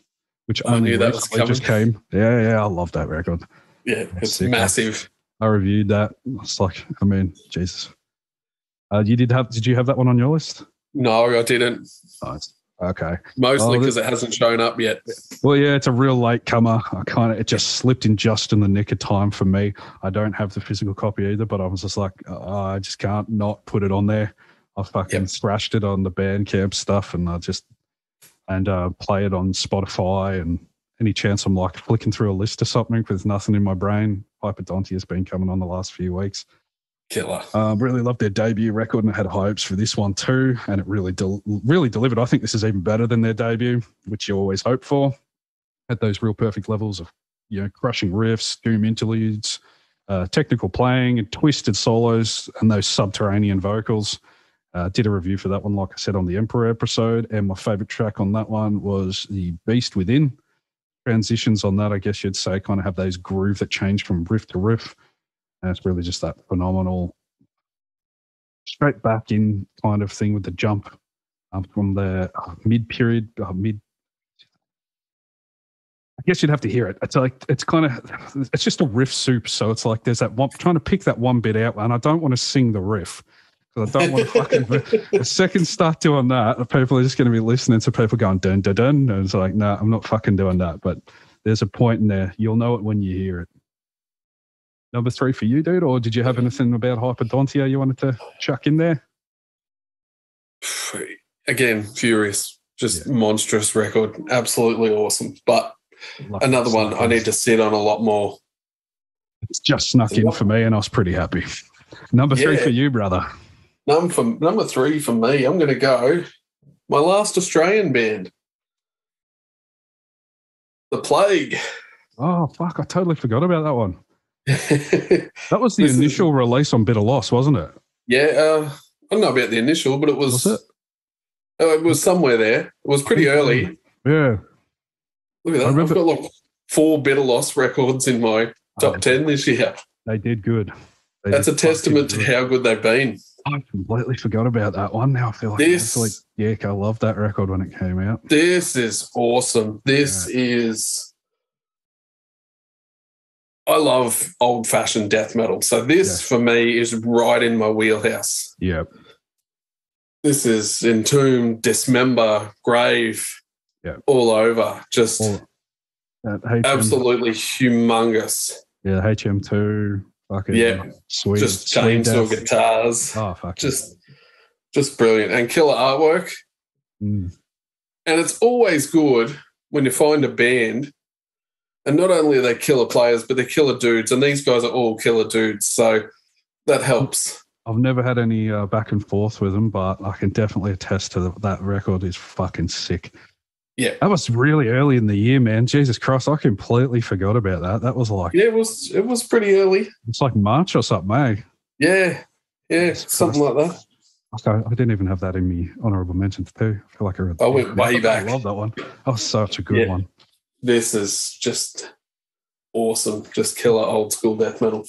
A: which only recently just came. Yeah, I love that record.
B: Yeah, it's massive.
A: I reviewed that. It's like, I mean, Jesus. Did you have that one on your list?
B: No, I didn't.
A: Nice. Okay.
B: Mostly because it hasn't shown up yet.
A: Well, yeah, it's a real late comer. It just slipped in just in the nick of time for me. I don't have the physical copy either, but I was just like, I just can't not put it on there. I fucking scratched it on the Bandcamp stuff, and play it on Spotify, and any chance I'm like flicking through a list or something with nothing in my brain. Hyperdontia has been coming on the last few weeks.
B: Killer.
A: Really loved their debut record, and I had hopes for this one too, and it really delivered. I think this is even better than their debut, which you always hope for. Had those real perfect levels of, crushing riffs, doom interludes, technical playing, and twisted solos, and those subterranean vocals. Did a review for that one, like I said, on the Emperor episode, and my favorite track on that one was the Beast Within. Transitions on that, I guess you'd say, kind of have those groove that change from riff to riff. And it's really just that phenomenal straight back in kind of thing with the jump from the mid-period, I guess you'd have to hear it. It's like, it's just a riff soup. So it's like there's that one, trying to pick that one bit out, and I don't want to sing the riff. Because I don't want to fucking... The second start doing that, people are just going to be listening to people going dun dun dun. And it's like, no, I'm not fucking doing that. But there's a point in there. You'll know it when you hear it. Number 3 for you, dude? Or did you have anything about Hyperdontia you wanted to chuck in there?
B: Again, furious. Just monstrous record. Absolutely awesome. But another one I need to sit on a lot more.
A: It's just snuck in for me, and I was pretty happy. Number 3 for you, brother.
B: Number 3 for me, I'm going to go my last Australian band, The Plague.
A: Oh, fuck, I totally forgot about that one. That was the initial release on Bitter Loss, wasn't it?
B: Yeah, I don't know about the initial, but it was it? It was somewhere there. It was pretty early.
A: Yeah.
B: Look at that. I've got like 4 Bitter Loss records in my top 10 this year.
A: They did good.
B: That's a testament to how good they've been.
A: I completely forgot about that one. Now I feel like I loved that record when it came out.
B: This is awesome. I love old-fashioned death metal. So this, for me, is right in my wheelhouse.
A: Yeah.
B: This is Entomb, Dismember, Grave, all over. Just absolutely humongous.
A: Yeah, HM2. Fucking sweet.
B: Just chainsaw guitars.
A: Oh, fuck.
B: Just brilliant. And killer artwork.
A: Mm.
B: And it's always good when you find a band, and not only are they killer players, but they're killer dudes. And these guys are all killer dudes. So that helps.
A: I've never had any back and forth with them, but I can definitely attest to that record is fucking sick.
B: Yeah.
A: That was really early in the year, man. Jesus Christ, I completely forgot about that. That was like...
B: Yeah, it was pretty early.
A: It's like March or something, eh?
B: Yeah, something like that.
A: Okay, I didn't even have that in me honourable mentions too. I feel like
B: I went way back.
A: I love that one. That was such a good one.
B: This is just awesome. Just killer old school death metal.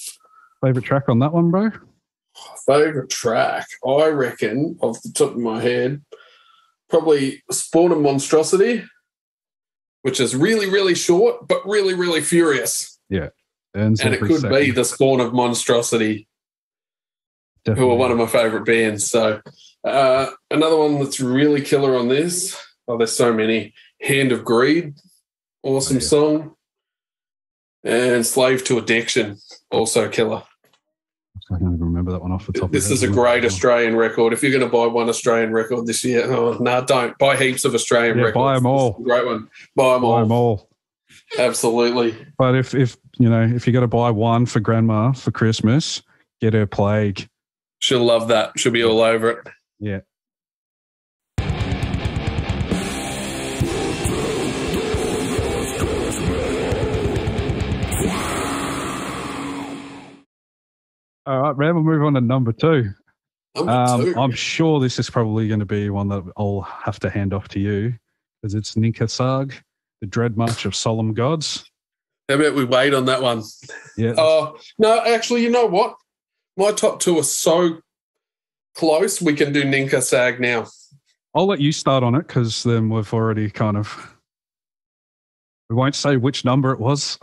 A: Favourite track on that one, bro?
B: Favourite track? I reckon, off the top of my head, probably Spawn of Monstrosity, which is really, really short, but really, really furious.
A: Yeah.
B: And it could be the Spawn of Monstrosity, who are one of my favourite bands. So another one that's really killer on this, there's so many. Hand of Greed, awesome song. And Slave to Addiction, also killer.
A: I can't even remember that one off the top of my head.
B: This is a great Australian record. If you're going to buy one Australian record this year, don't. Buy heaps of Australian records.
A: Buy them all.
B: Great one. Buy them all. Absolutely.
A: But if you're going to buy one for Grandma for Christmas, get her Plague.
B: She'll love that. She'll be all over it.
A: Yeah. All right, man, we'll move on to number 2.
B: Number 2.
A: I'm sure this is probably going to be one that I'll have to hand off to you because it's Ninka Sag, the Dread March of Solemn Gods.
B: How about we wait on that one?
A: Yeah.
B: No, actually, you know what? My top 2 are so close, we can do Ninka Sag now.
A: I'll let you start on it because then we've already we won't say which number it was.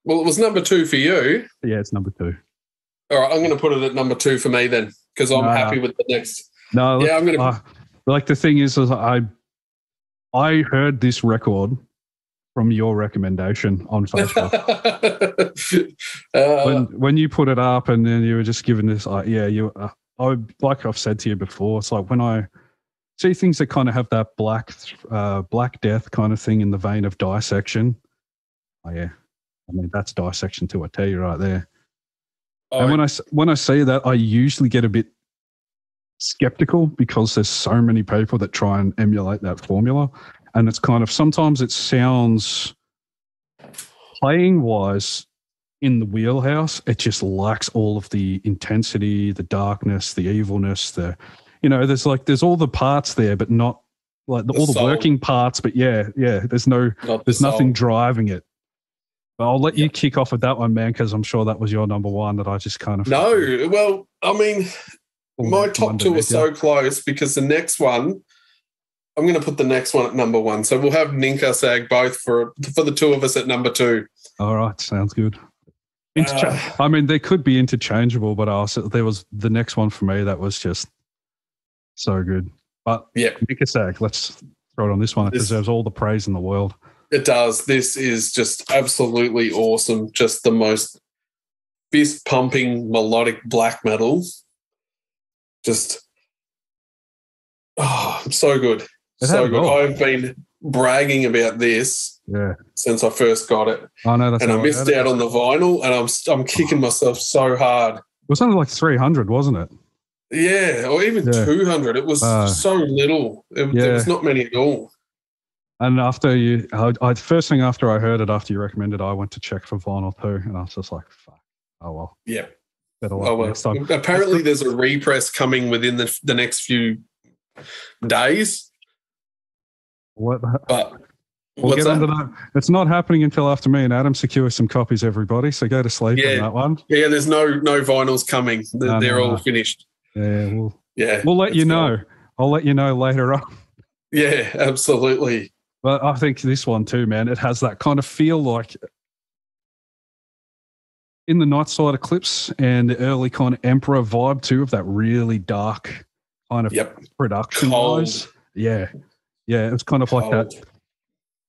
B: Well, it was number 2 for you.
A: Yeah, it's number 2.
B: All right, I'm going to put it at number 2 for me then because I'm happy with the next.
A: No,
B: yeah, I'm going to.
A: Like the thing is I heard this record from your recommendation on Facebook. When you put it up and then you were just giving this, like I've said to you before, it's like when I see things that kind of have that black death kind of thing in the vein of dissection. Oh yeah, I mean that's dissection to a T right there. And when I say that, I usually get a bit skeptical because there's so many people that try and emulate that formula, and it's kind of sometimes it sounds playing wise in the wheelhouse. It just lacks all of the intensity, the darkness, the evilness. There's all the parts there, but not like all the working parts. But yeah, there's nothing driving it. But I'll let you kick off with that one, man, because I'm sure that was your number 1 that I just kind of...
B: No, well, I mean, my top 2 are so close because the next one, I'm going to put the next one at number 1. So we'll have Ninka Sag both for the 2 of us at number 2.
A: All right, sounds good. I mean, they could be interchangeable, but there was the next one for me that was just so good. But Ninka Sag, let's throw it on this one. It deserves all the praise in the world.
B: It does. This is just absolutely awesome. Just the most fist-pumping melodic black metal. Just, so good. So good. I've been bragging about this since I first got it.
A: I know that's
B: and I missed out on the vinyl, and I'm kicking myself so hard.
A: It was only like 300, wasn't it?
B: Yeah, or even 200. It was so little. There was not many at all.
A: And first thing after I heard it, after you recommended, I went to check for vinyl too, and I was just like, "Fuck, oh well."
B: Yeah.
A: Better luck next time.
B: Apparently, there's a repress coming within the next few days.
A: What?
B: But
A: we'll get into that. It's not happening until after me and Adam secure some copies, everybody. So go to sleep on that one.
B: Yeah, there's no vinyls coming. They're all finished.
A: Yeah, we'll let you know. I'll let you know later on.
B: Yeah, absolutely.
A: But I think this one too, man, it has that kind of feel like in the Nightside Eclipse and the early kind of Emperor vibe too, of that really dark kind of production wise. Yeah. Yeah, it's kind of like that.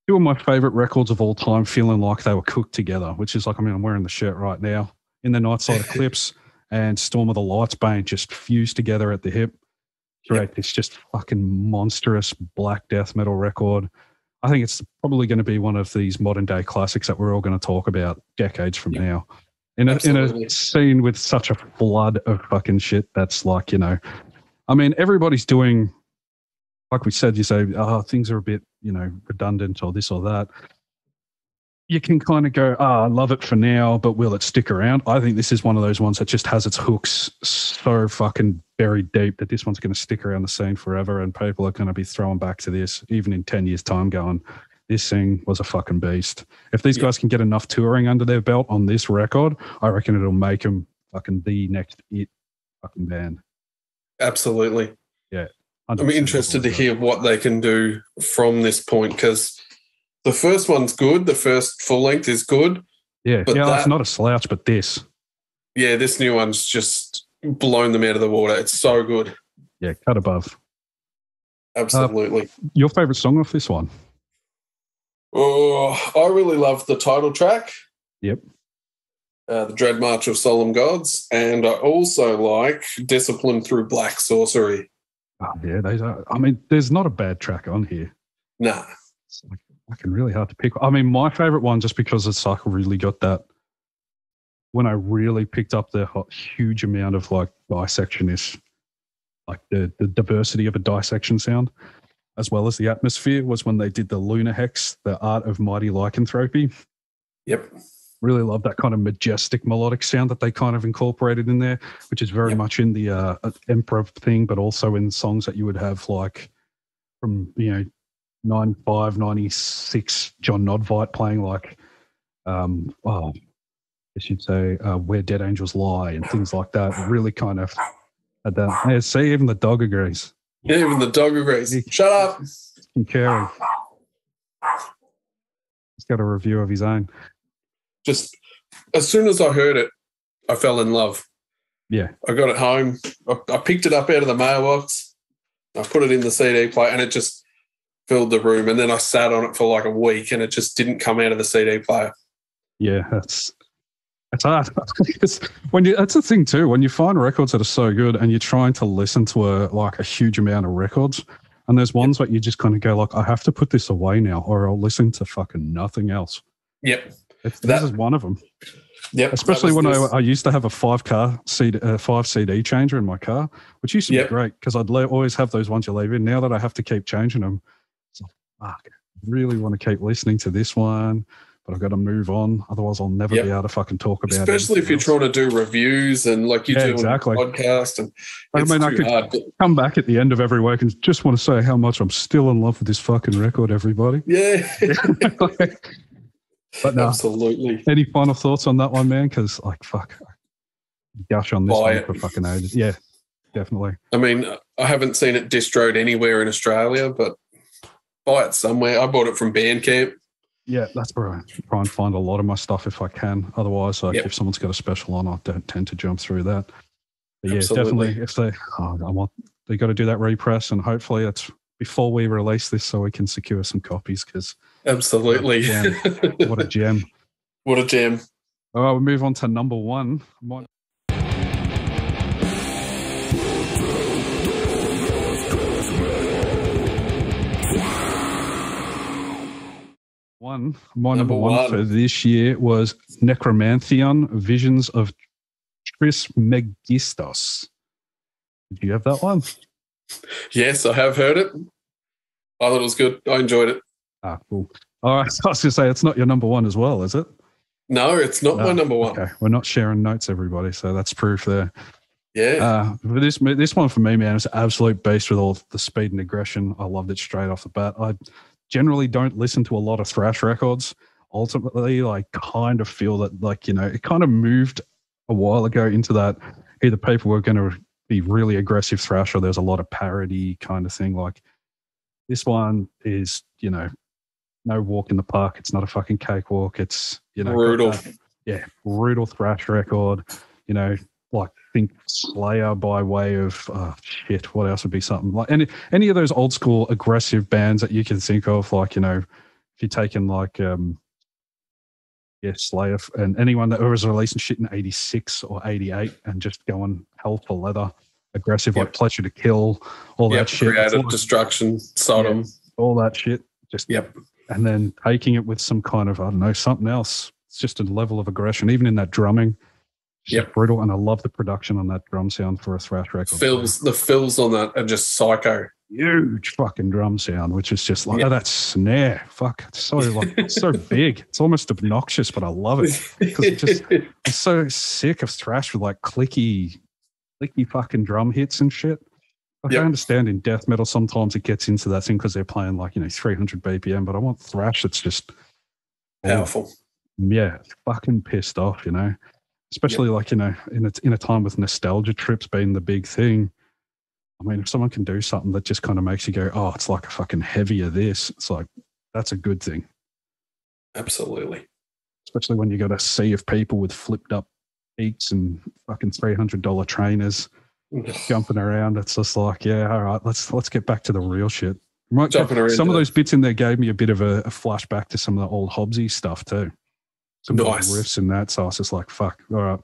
A: 2 of my favorite records of all time feeling like they were cooked together, which is like, I mean, I'm wearing the shirt right now. In the Nightside Eclipse and Storm of the Light's Bane just fused together at the hip. Create this just fucking monstrous black death metal record. I think it's probably going to be one of these modern day classics that we're all going to talk about decades from now. In a scene with such a flood of fucking shit that's like, I mean, everybody's doing, like we said, you say, things are a bit, redundant or this or that. You can kind of go, I love it for now, but will it stick around? I think this is one of those ones that just has its hooks so fucking buried deep that this one's going to stick around the scene forever, and people are going to be throwing back to this even in 10 years' time going, this thing was a fucking beast. If these guys can get enough touring under their belt on this record, I reckon it'll make them fucking the next fucking band.
B: Absolutely.
A: Yeah.
B: I'm interested to hear what they can do from this point because the first one's good. The first full length is good.
A: Yeah, but it's not a slouch, but this.
B: Yeah, this new one's just blown them out of the water. It's so good.
A: Yeah, cut above.
B: Absolutely.
A: Your favourite song off this one?
B: Oh, I really love the title track.
A: Yep.
B: The Dread March of Solemn Gods. And I also like Discipline Through Black Sorcery.
A: Oh, yeah, those are. I mean, there's not a bad track on here.
B: Nah.
A: It's like fucking really hard to pick. I mean, my favourite one, just because it's like really got that, when I really picked up the huge amount of like dissection-ish, like the diversity of a dissection sound, as well as the atmosphere, was when they did the Lunar Hex, the Art of Mighty Lycanthropy.
B: Yep.
A: Really love that kind of majestic melodic sound that they kind of incorporated in there, which is very much in the Emperor thing, but also in songs that you would have like from, 95, 96, John Nodvite playing like, I guess you'd say Where Dead Angels Lie and things like that. Really kind of had that. Yeah, see, even the dog agrees.
B: Yeah, even the dog agrees. Shut up.
A: Concurring. He's got a review of his own.
B: Just as soon as I heard it, I fell in love.
A: Yeah.
B: I got it home. I picked it up out of the mailbox. I put it in the CD player and it just filled the room. And then I sat on it for like a week and it just didn't come out of the CD player.
A: Yeah, that's hard. That's the thing too. When you find records that are so good and you're trying to listen to a huge amount of records, and there's ones that you just kind of go like, I have to put this away now, or I'll listen to fucking nothing else.
B: Yep,
A: this is one of them.
B: Yep,
A: especially when I used to have a 5 CD changer in my car, which used to be great because I'd always have those ones you leave in. Now that I have to keep changing them, it's like, fuck, I really want to keep listening to this one, but I've got to move on. Otherwise, I'll never be able to fucking talk about it.
B: Especially if you're trying to do reviews and like you do
A: exactly.
B: on a podcast. And
A: I could come back at the end of every week and just want to say how much I'm still in love with this fucking record, everybody.
B: Yeah.
A: But no,
B: absolutely.
A: Any final thoughts on that one, man? Because fuck, gush on this one for fucking ages. Yeah, definitely.
B: I mean, I haven't seen it distroed anywhere in Australia, but buy it somewhere. I bought it from Bandcamp.
A: Yeah, that's where I try and find a lot of my stuff if I can. Otherwise, if someone's got a special on, I don't tend to jump through that. But yeah, definitely. If they got to do that repress, and hopefully it's before we release this, so we can secure some copies. Because
B: absolutely,
A: what a gem!
B: What a gem!
A: All right, we'll move on to number one. My number one for this year was Necromantheon, Visions of Trismegistos. Did you have that one?
B: Yes, I have heard it. I thought it was good. I enjoyed it.
A: Ah, cool. All right, I was going to say, it's not your number one as well, is it?
B: No, it's not my number one.
A: Okay, we're not sharing notes, everybody, so that's proof there.
B: Yeah.
A: But this one for me, man, is absolute beast with all the speed and aggression. I loved it straight off the bat. I generally don't listen to a lot of thrash records. Ultimately, kind of feel that, it kind of moved a while ago into that either people were going to be really aggressive thrash or there's a lot of parody kind of thing. Like this one is, no walk in the park. It's not a fucking cakewalk. It's,
B: brutal.
A: Brutal thrash record. Think Slayer by way of what else would be something like any of those old school aggressive bands that you can think of, if you're taking Slayer and anyone that was releasing shit in 86 or 88 and just going hell for leather, aggressive, like Pleasure to Kill, all that shit.
B: Creative Destruction, Sodom.
A: All that shit. Just and then taking it with some kind of, something else. It's just a level of aggression, even in that drumming. Brutal, and I love the production on that drum sound for a thrash record.
B: The fills on that are just psycho.
A: Huge fucking drum sound, which is just like that snare. Fuck, it's so it's so big. It's almost obnoxious, but I love it because it's so sick of thrash with clicky fucking drum hits and shit. I understand in death metal sometimes it gets into that thing because they're playing 300 BPM, but I want thrash that's just
B: powerful.
A: Fucking pissed off, Especially in a time with nostalgia trips being the big thing. I mean, if someone can do something that just kind of makes you go, oh, it's like a fucking heavier this, it's like, that's a good thing.
B: Absolutely.
A: Especially when you got a sea of people with flipped up beaks and fucking $300 trainers jumping around. It's just like, all right, let's get back to the real shit. Some of those bits in there gave me a bit of a flashback to some of the old Hobbsy stuff too. Some nice riffs in that, so I was just like, fuck, all right,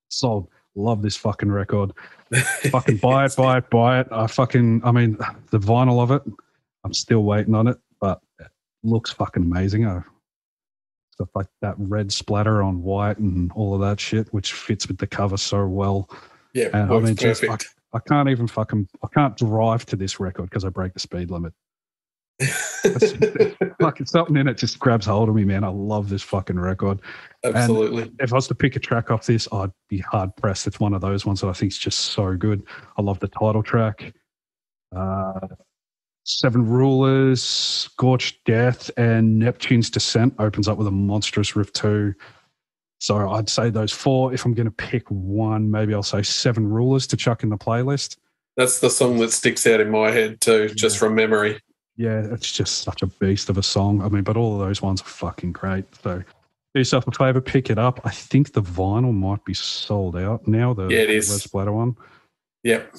A: sold. Love this fucking record. Fucking buy it. I mean, the vinyl of it, I'm still waiting on it, but it looks fucking amazing. Stuff like that red splatter on white and all of that shit, which fits with the cover so well.
B: Yeah,
A: and I mean, just I can't drive to this record because I break the speed limit. It's fucking something in it just grabs hold of me, man. I love this fucking record.
B: Absolutely.
A: And if I was to pick a track off this, I'd be hard pressed. It's one of those ones that I think is just so good. I love the title track. Seven Rulers, Scorched Death, and Neptune's Descent opens up with a monstrous riff too. So I'd say those four. If I'm going to pick one, maybe I'll say Seven Rulers to chuck in the playlist.
B: That's the song that sticks out in my head too, just from memory.
A: Yeah, it's just such a beast of a song. I mean, but all of those ones are fucking great. So do yourself a favour, pick it up. I think the vinyl might be sold out now, the
B: it is.
A: Red Splatter one.
B: Yep.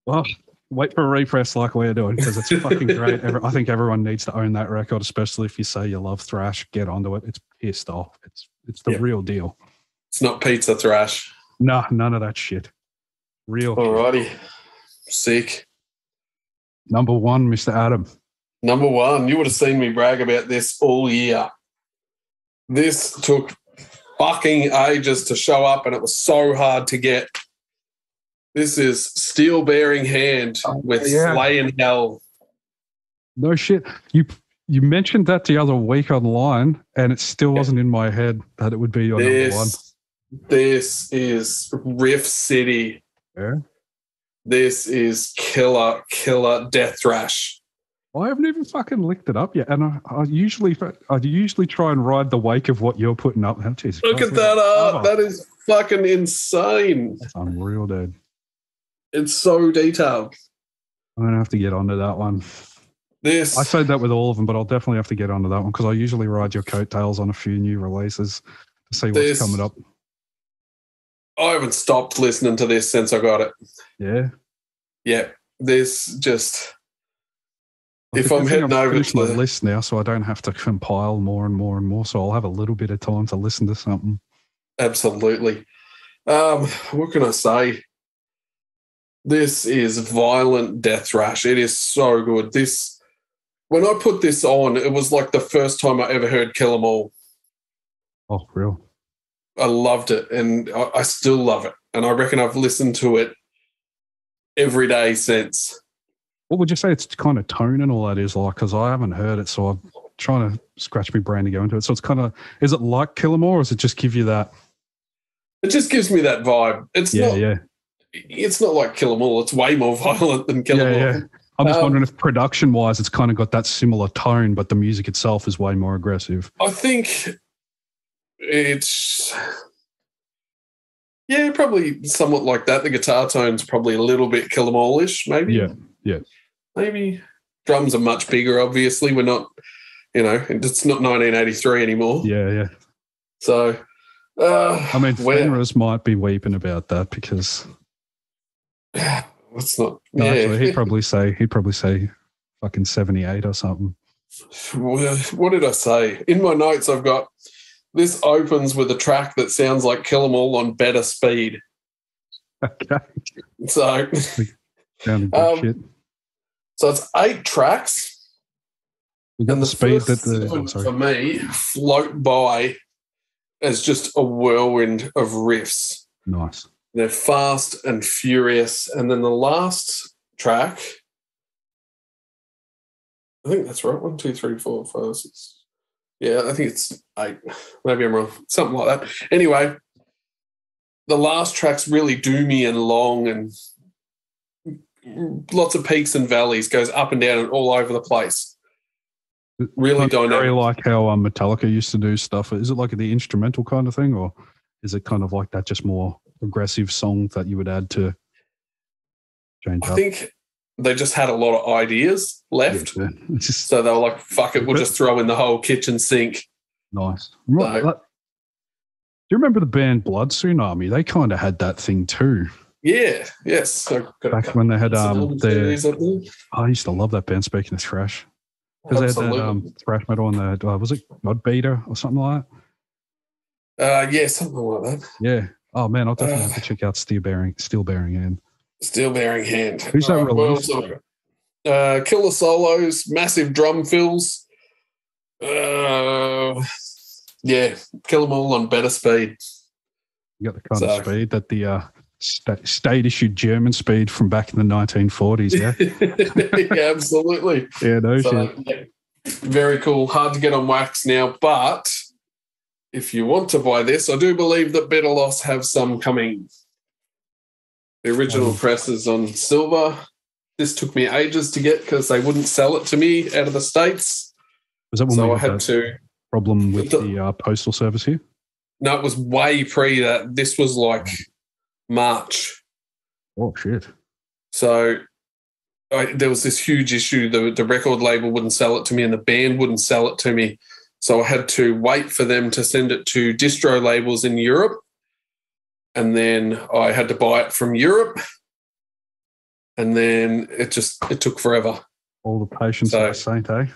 A: Well, wait for a repress like we're doing because it's fucking great. I think everyone needs to own that record, especially if you say you love thrash. Get onto it. It's pissed off. It's the real deal.
B: It's not pizza thrash.
A: No, none of that shit. Real.
B: Alrighty. Sick.
A: Number one, Mr. Adam.
B: Number one. You would have seen me brag about this all year. This took fucking ages to show up and it was so hard to get. This is Steel Bearing Hand with Slay in Hell.
A: No shit. You mentioned that the other week online and it still wasn't in my head that it would be your number one.
B: This is Riff City.
A: Yeah.
B: This is killer death thrash.
A: I haven't even fucking licked it up yet, and I usually try and ride the wake of what you're putting up. Oh, geez,
B: look at that art. That is fucking insane.
A: That's unreal, dude.
B: It's so detailed.
A: I'm gonna have to get onto that one. I say that with all of them, but I'll definitely have to get onto that one because I usually ride your coattails on a few new releases to see what's coming up.
B: I haven't stopped listening to this since I got it.
A: Yeah.
B: Yeah. This just... If I'm heading over to
A: my list now, so I don't have to compile more and more and more, so I'll have a little bit of time to listen to something.
B: Absolutely. What can I say? This is violent death thrash. It is so good. When I put this on, it was like the first time I ever heard Kill 'Em All.
A: Oh, real?
B: I loved it, and I still love it. And I reckon I've listened to it every day since.
A: What would you say its kind of tone and all that is like? Because I haven't heard it, so I'm trying to scratch my brain to go into it. So it's kind of, is it like Kill 'Em All, or does it just give you that?
B: It just gives me that vibe. It's not like Kill 'Em All. It's way more violent than Kill 'Em All. Yeah.
A: I'm just wondering if production-wise it's kind of got that similar tone, but the music itself is way more aggressive.
B: I think it's... Yeah, probably somewhat like that. The guitar tone's probably a little bit Kill 'Em All-ish, maybe.
A: Yeah.
B: Maybe. Drums are much bigger, obviously. We're not, it's not 1983 anymore.
A: Yeah.
B: So,
A: I mean, Fenris might be weeping about that because...
B: It's not...
A: No, actually, he'd probably say fucking 78 or something.
B: What did I say? In my notes, I've got, this opens with a track that sounds like Kill 'Em All on better speed.
A: Okay.
B: So...
A: Sounded good shit.
B: So it's 8 tracks.
A: You got the speed that
B: for me float by as just a whirlwind of riffs.
A: Nice.
B: They're fast and furious, and then the last track, I think that's right. 1, 2, 3, 4, 5, 6. Yeah, I think it's 8. Maybe I'm wrong. Something like that. Anyway, the last track's really doomy and long and lots of peaks and valleys, goes up and down and all over the place. Really dynamic.
A: Very like how Metallica used to do stuff. Is it like the instrumental kind of thing, or is it kind of like that, just more aggressive song that you would add to change up?
B: I think they just had a lot of ideas left. Yeah. So they were like, fuck it, we'll just throw in the whole kitchen sink.
A: Nice. Do you remember the band Blood Tsunami? They kind of had that thing too.
B: Yeah, yes. So
A: back when they had I used to love that band, speaking of thrash. Because they had that thrash metal and the was it God Beater or something like
B: that? Yeah, something like that.
A: Yeah. Oh man, I'll definitely have to check out Steel Bearing Hand.
B: Steel Bearing Hand.
A: Who's that released?
B: Killer solos, massive drum fills. Yeah, Kill 'Em All on better speed.
A: You got the kind of speed that the state issued German speed from back in the 1940s. Yeah,
B: yeah, absolutely.
A: Yeah, no shit.
B: Yeah, very cool. Hard to get on wax now, but if you want to buy this, I do believe that Better Loss have some coming. The original press is on silver. This took me ages to get because they wouldn't sell it to me out of the States.
A: Was that when
B: so
A: we
B: I had to
A: problem with the postal service here?
B: No, it was way pre that. This was like March.
A: Oh, shit.
B: So there was this huge issue. The record label wouldn't sell it to me and the band wouldn't sell it to me. So I had to wait for them to send it to distro labels in Europe. And then I had to buy it from Europe. And then it took forever.
A: All the patience of a saint, eh?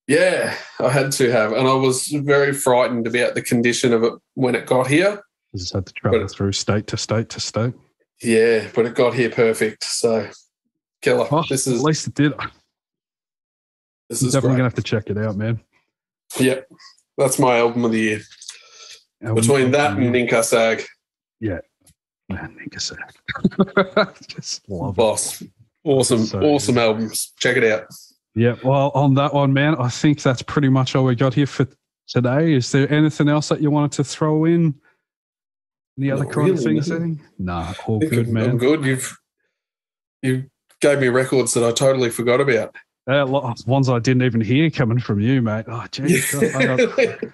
B: Yeah, I had to have. And I was very frightened about the condition of it when it got here.
A: You just had to travel through state to state to state.
B: Yeah, but it got here perfect. So, killer.
A: Oh, at least it did.
B: This
A: I'm
B: is
A: definitely going to have to check it out, man.
B: Yep. That's my album of the year. Between that and Ninka Sag.
A: Yeah. Man, Ninka Sag. Just love
B: Boss. It. Awesome albums. Check it out.
A: Yeah, well, on that one, man, I think that's pretty much all we got here for today. Is there anything else that you wanted to throw in? Any other kind of things? Nah, all good, man.
B: I'm good. You gave me records that I totally forgot about.
A: Ones I didn't even hear coming from you, mate. Oh, geez. At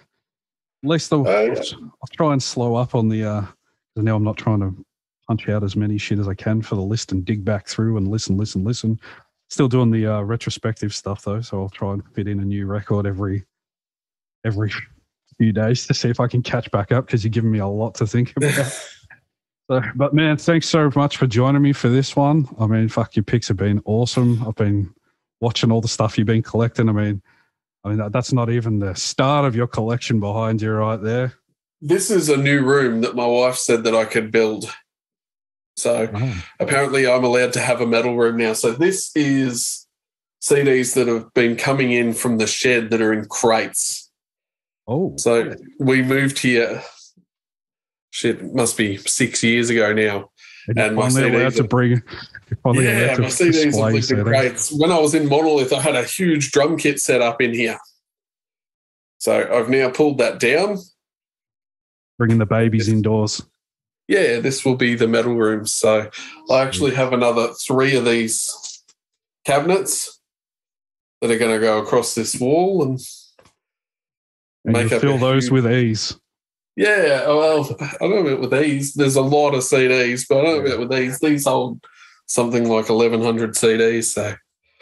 A: least I'll try and slow up on the because now I'm not trying to punch out as many shit as I can for the list and dig back through and listen. Still doing the retrospective stuff though, so I'll try and fit in a new record every few days to see if I can catch back up because you're giving me a lot to think about. But man, thanks so much for joining me for this one. I mean, fuck, your picks have been awesome. I've been watching all the stuff you've been collecting. I mean that's not even the start of your collection behind you right there.
B: This is a new room that my wife said that I could build. So apparently I'm allowed to have a metal room now. So this is CDs that have been coming in from the shed that are in crates.
A: Oh.
B: So we moved here, it must be 6 years ago now.
A: And my CDs are bring.
B: My CDs are lived in crates. When I was in Monolith, I had a huge drum kit set up in here. So I've now pulled that down.
A: Bringing the babies indoors.
B: Yeah, this will be the metal room. So I actually have another 3 of these cabinets that are going to go across this wall and make up
A: fill those with ease.
B: Yeah, well, I don't know about with these. There's a lot of CDs, but I don't know about with these. These hold something like 1,100 CDs. So,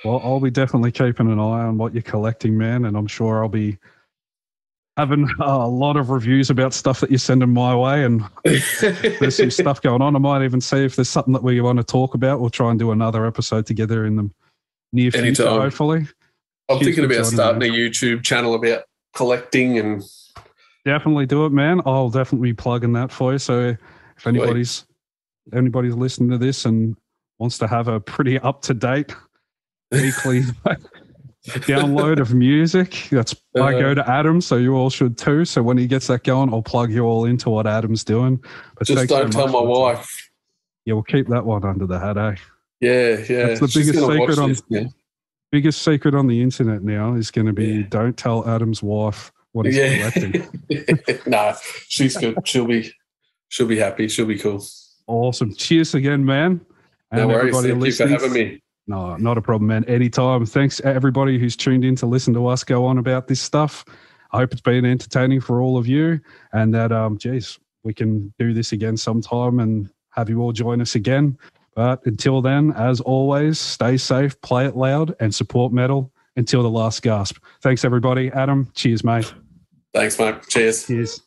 A: well, I'll be definitely keeping an eye on what you're collecting, man, and I'm sure I'll be having a lot of reviews about stuff that you're sending my way, and there's some stuff going on. I might even see if there's something that we want to talk about. We'll try and do another episode together in the near future, hopefully.
B: I'm thinking about starting a YouTube channel about collecting and...
A: Definitely do it, man. I'll definitely be plugging that for you. So if anybody's listening to this and wants to have a pretty up-to-date weekly download of music, I go to Adam, so you all should too. So when he gets that going, I'll plug you all into what Adam's doing. But
B: just don't tell my wife.
A: Yeah, we'll keep that one under the hat, eh?
B: Yeah.
A: That's the biggest secret on the internet now is going to be don't tell Adam's wife what he's collecting.
B: Nah, she's good. She'll be happy. She'll be cool.
A: Awesome. Cheers again, man.
B: No worries. Thank you for having me.
A: No, not a problem, man. Anytime. Thanks everybody who's tuned in to listen to us go on about this stuff. I hope it's been entertaining for all of you, and that we can do this again sometime and have you all join us again. But until then, as always, stay safe, play it loud, and support metal until the last gasp. Thanks, everybody. Adam, cheers, mate.
B: Thanks, mate. Cheers.
A: Cheers.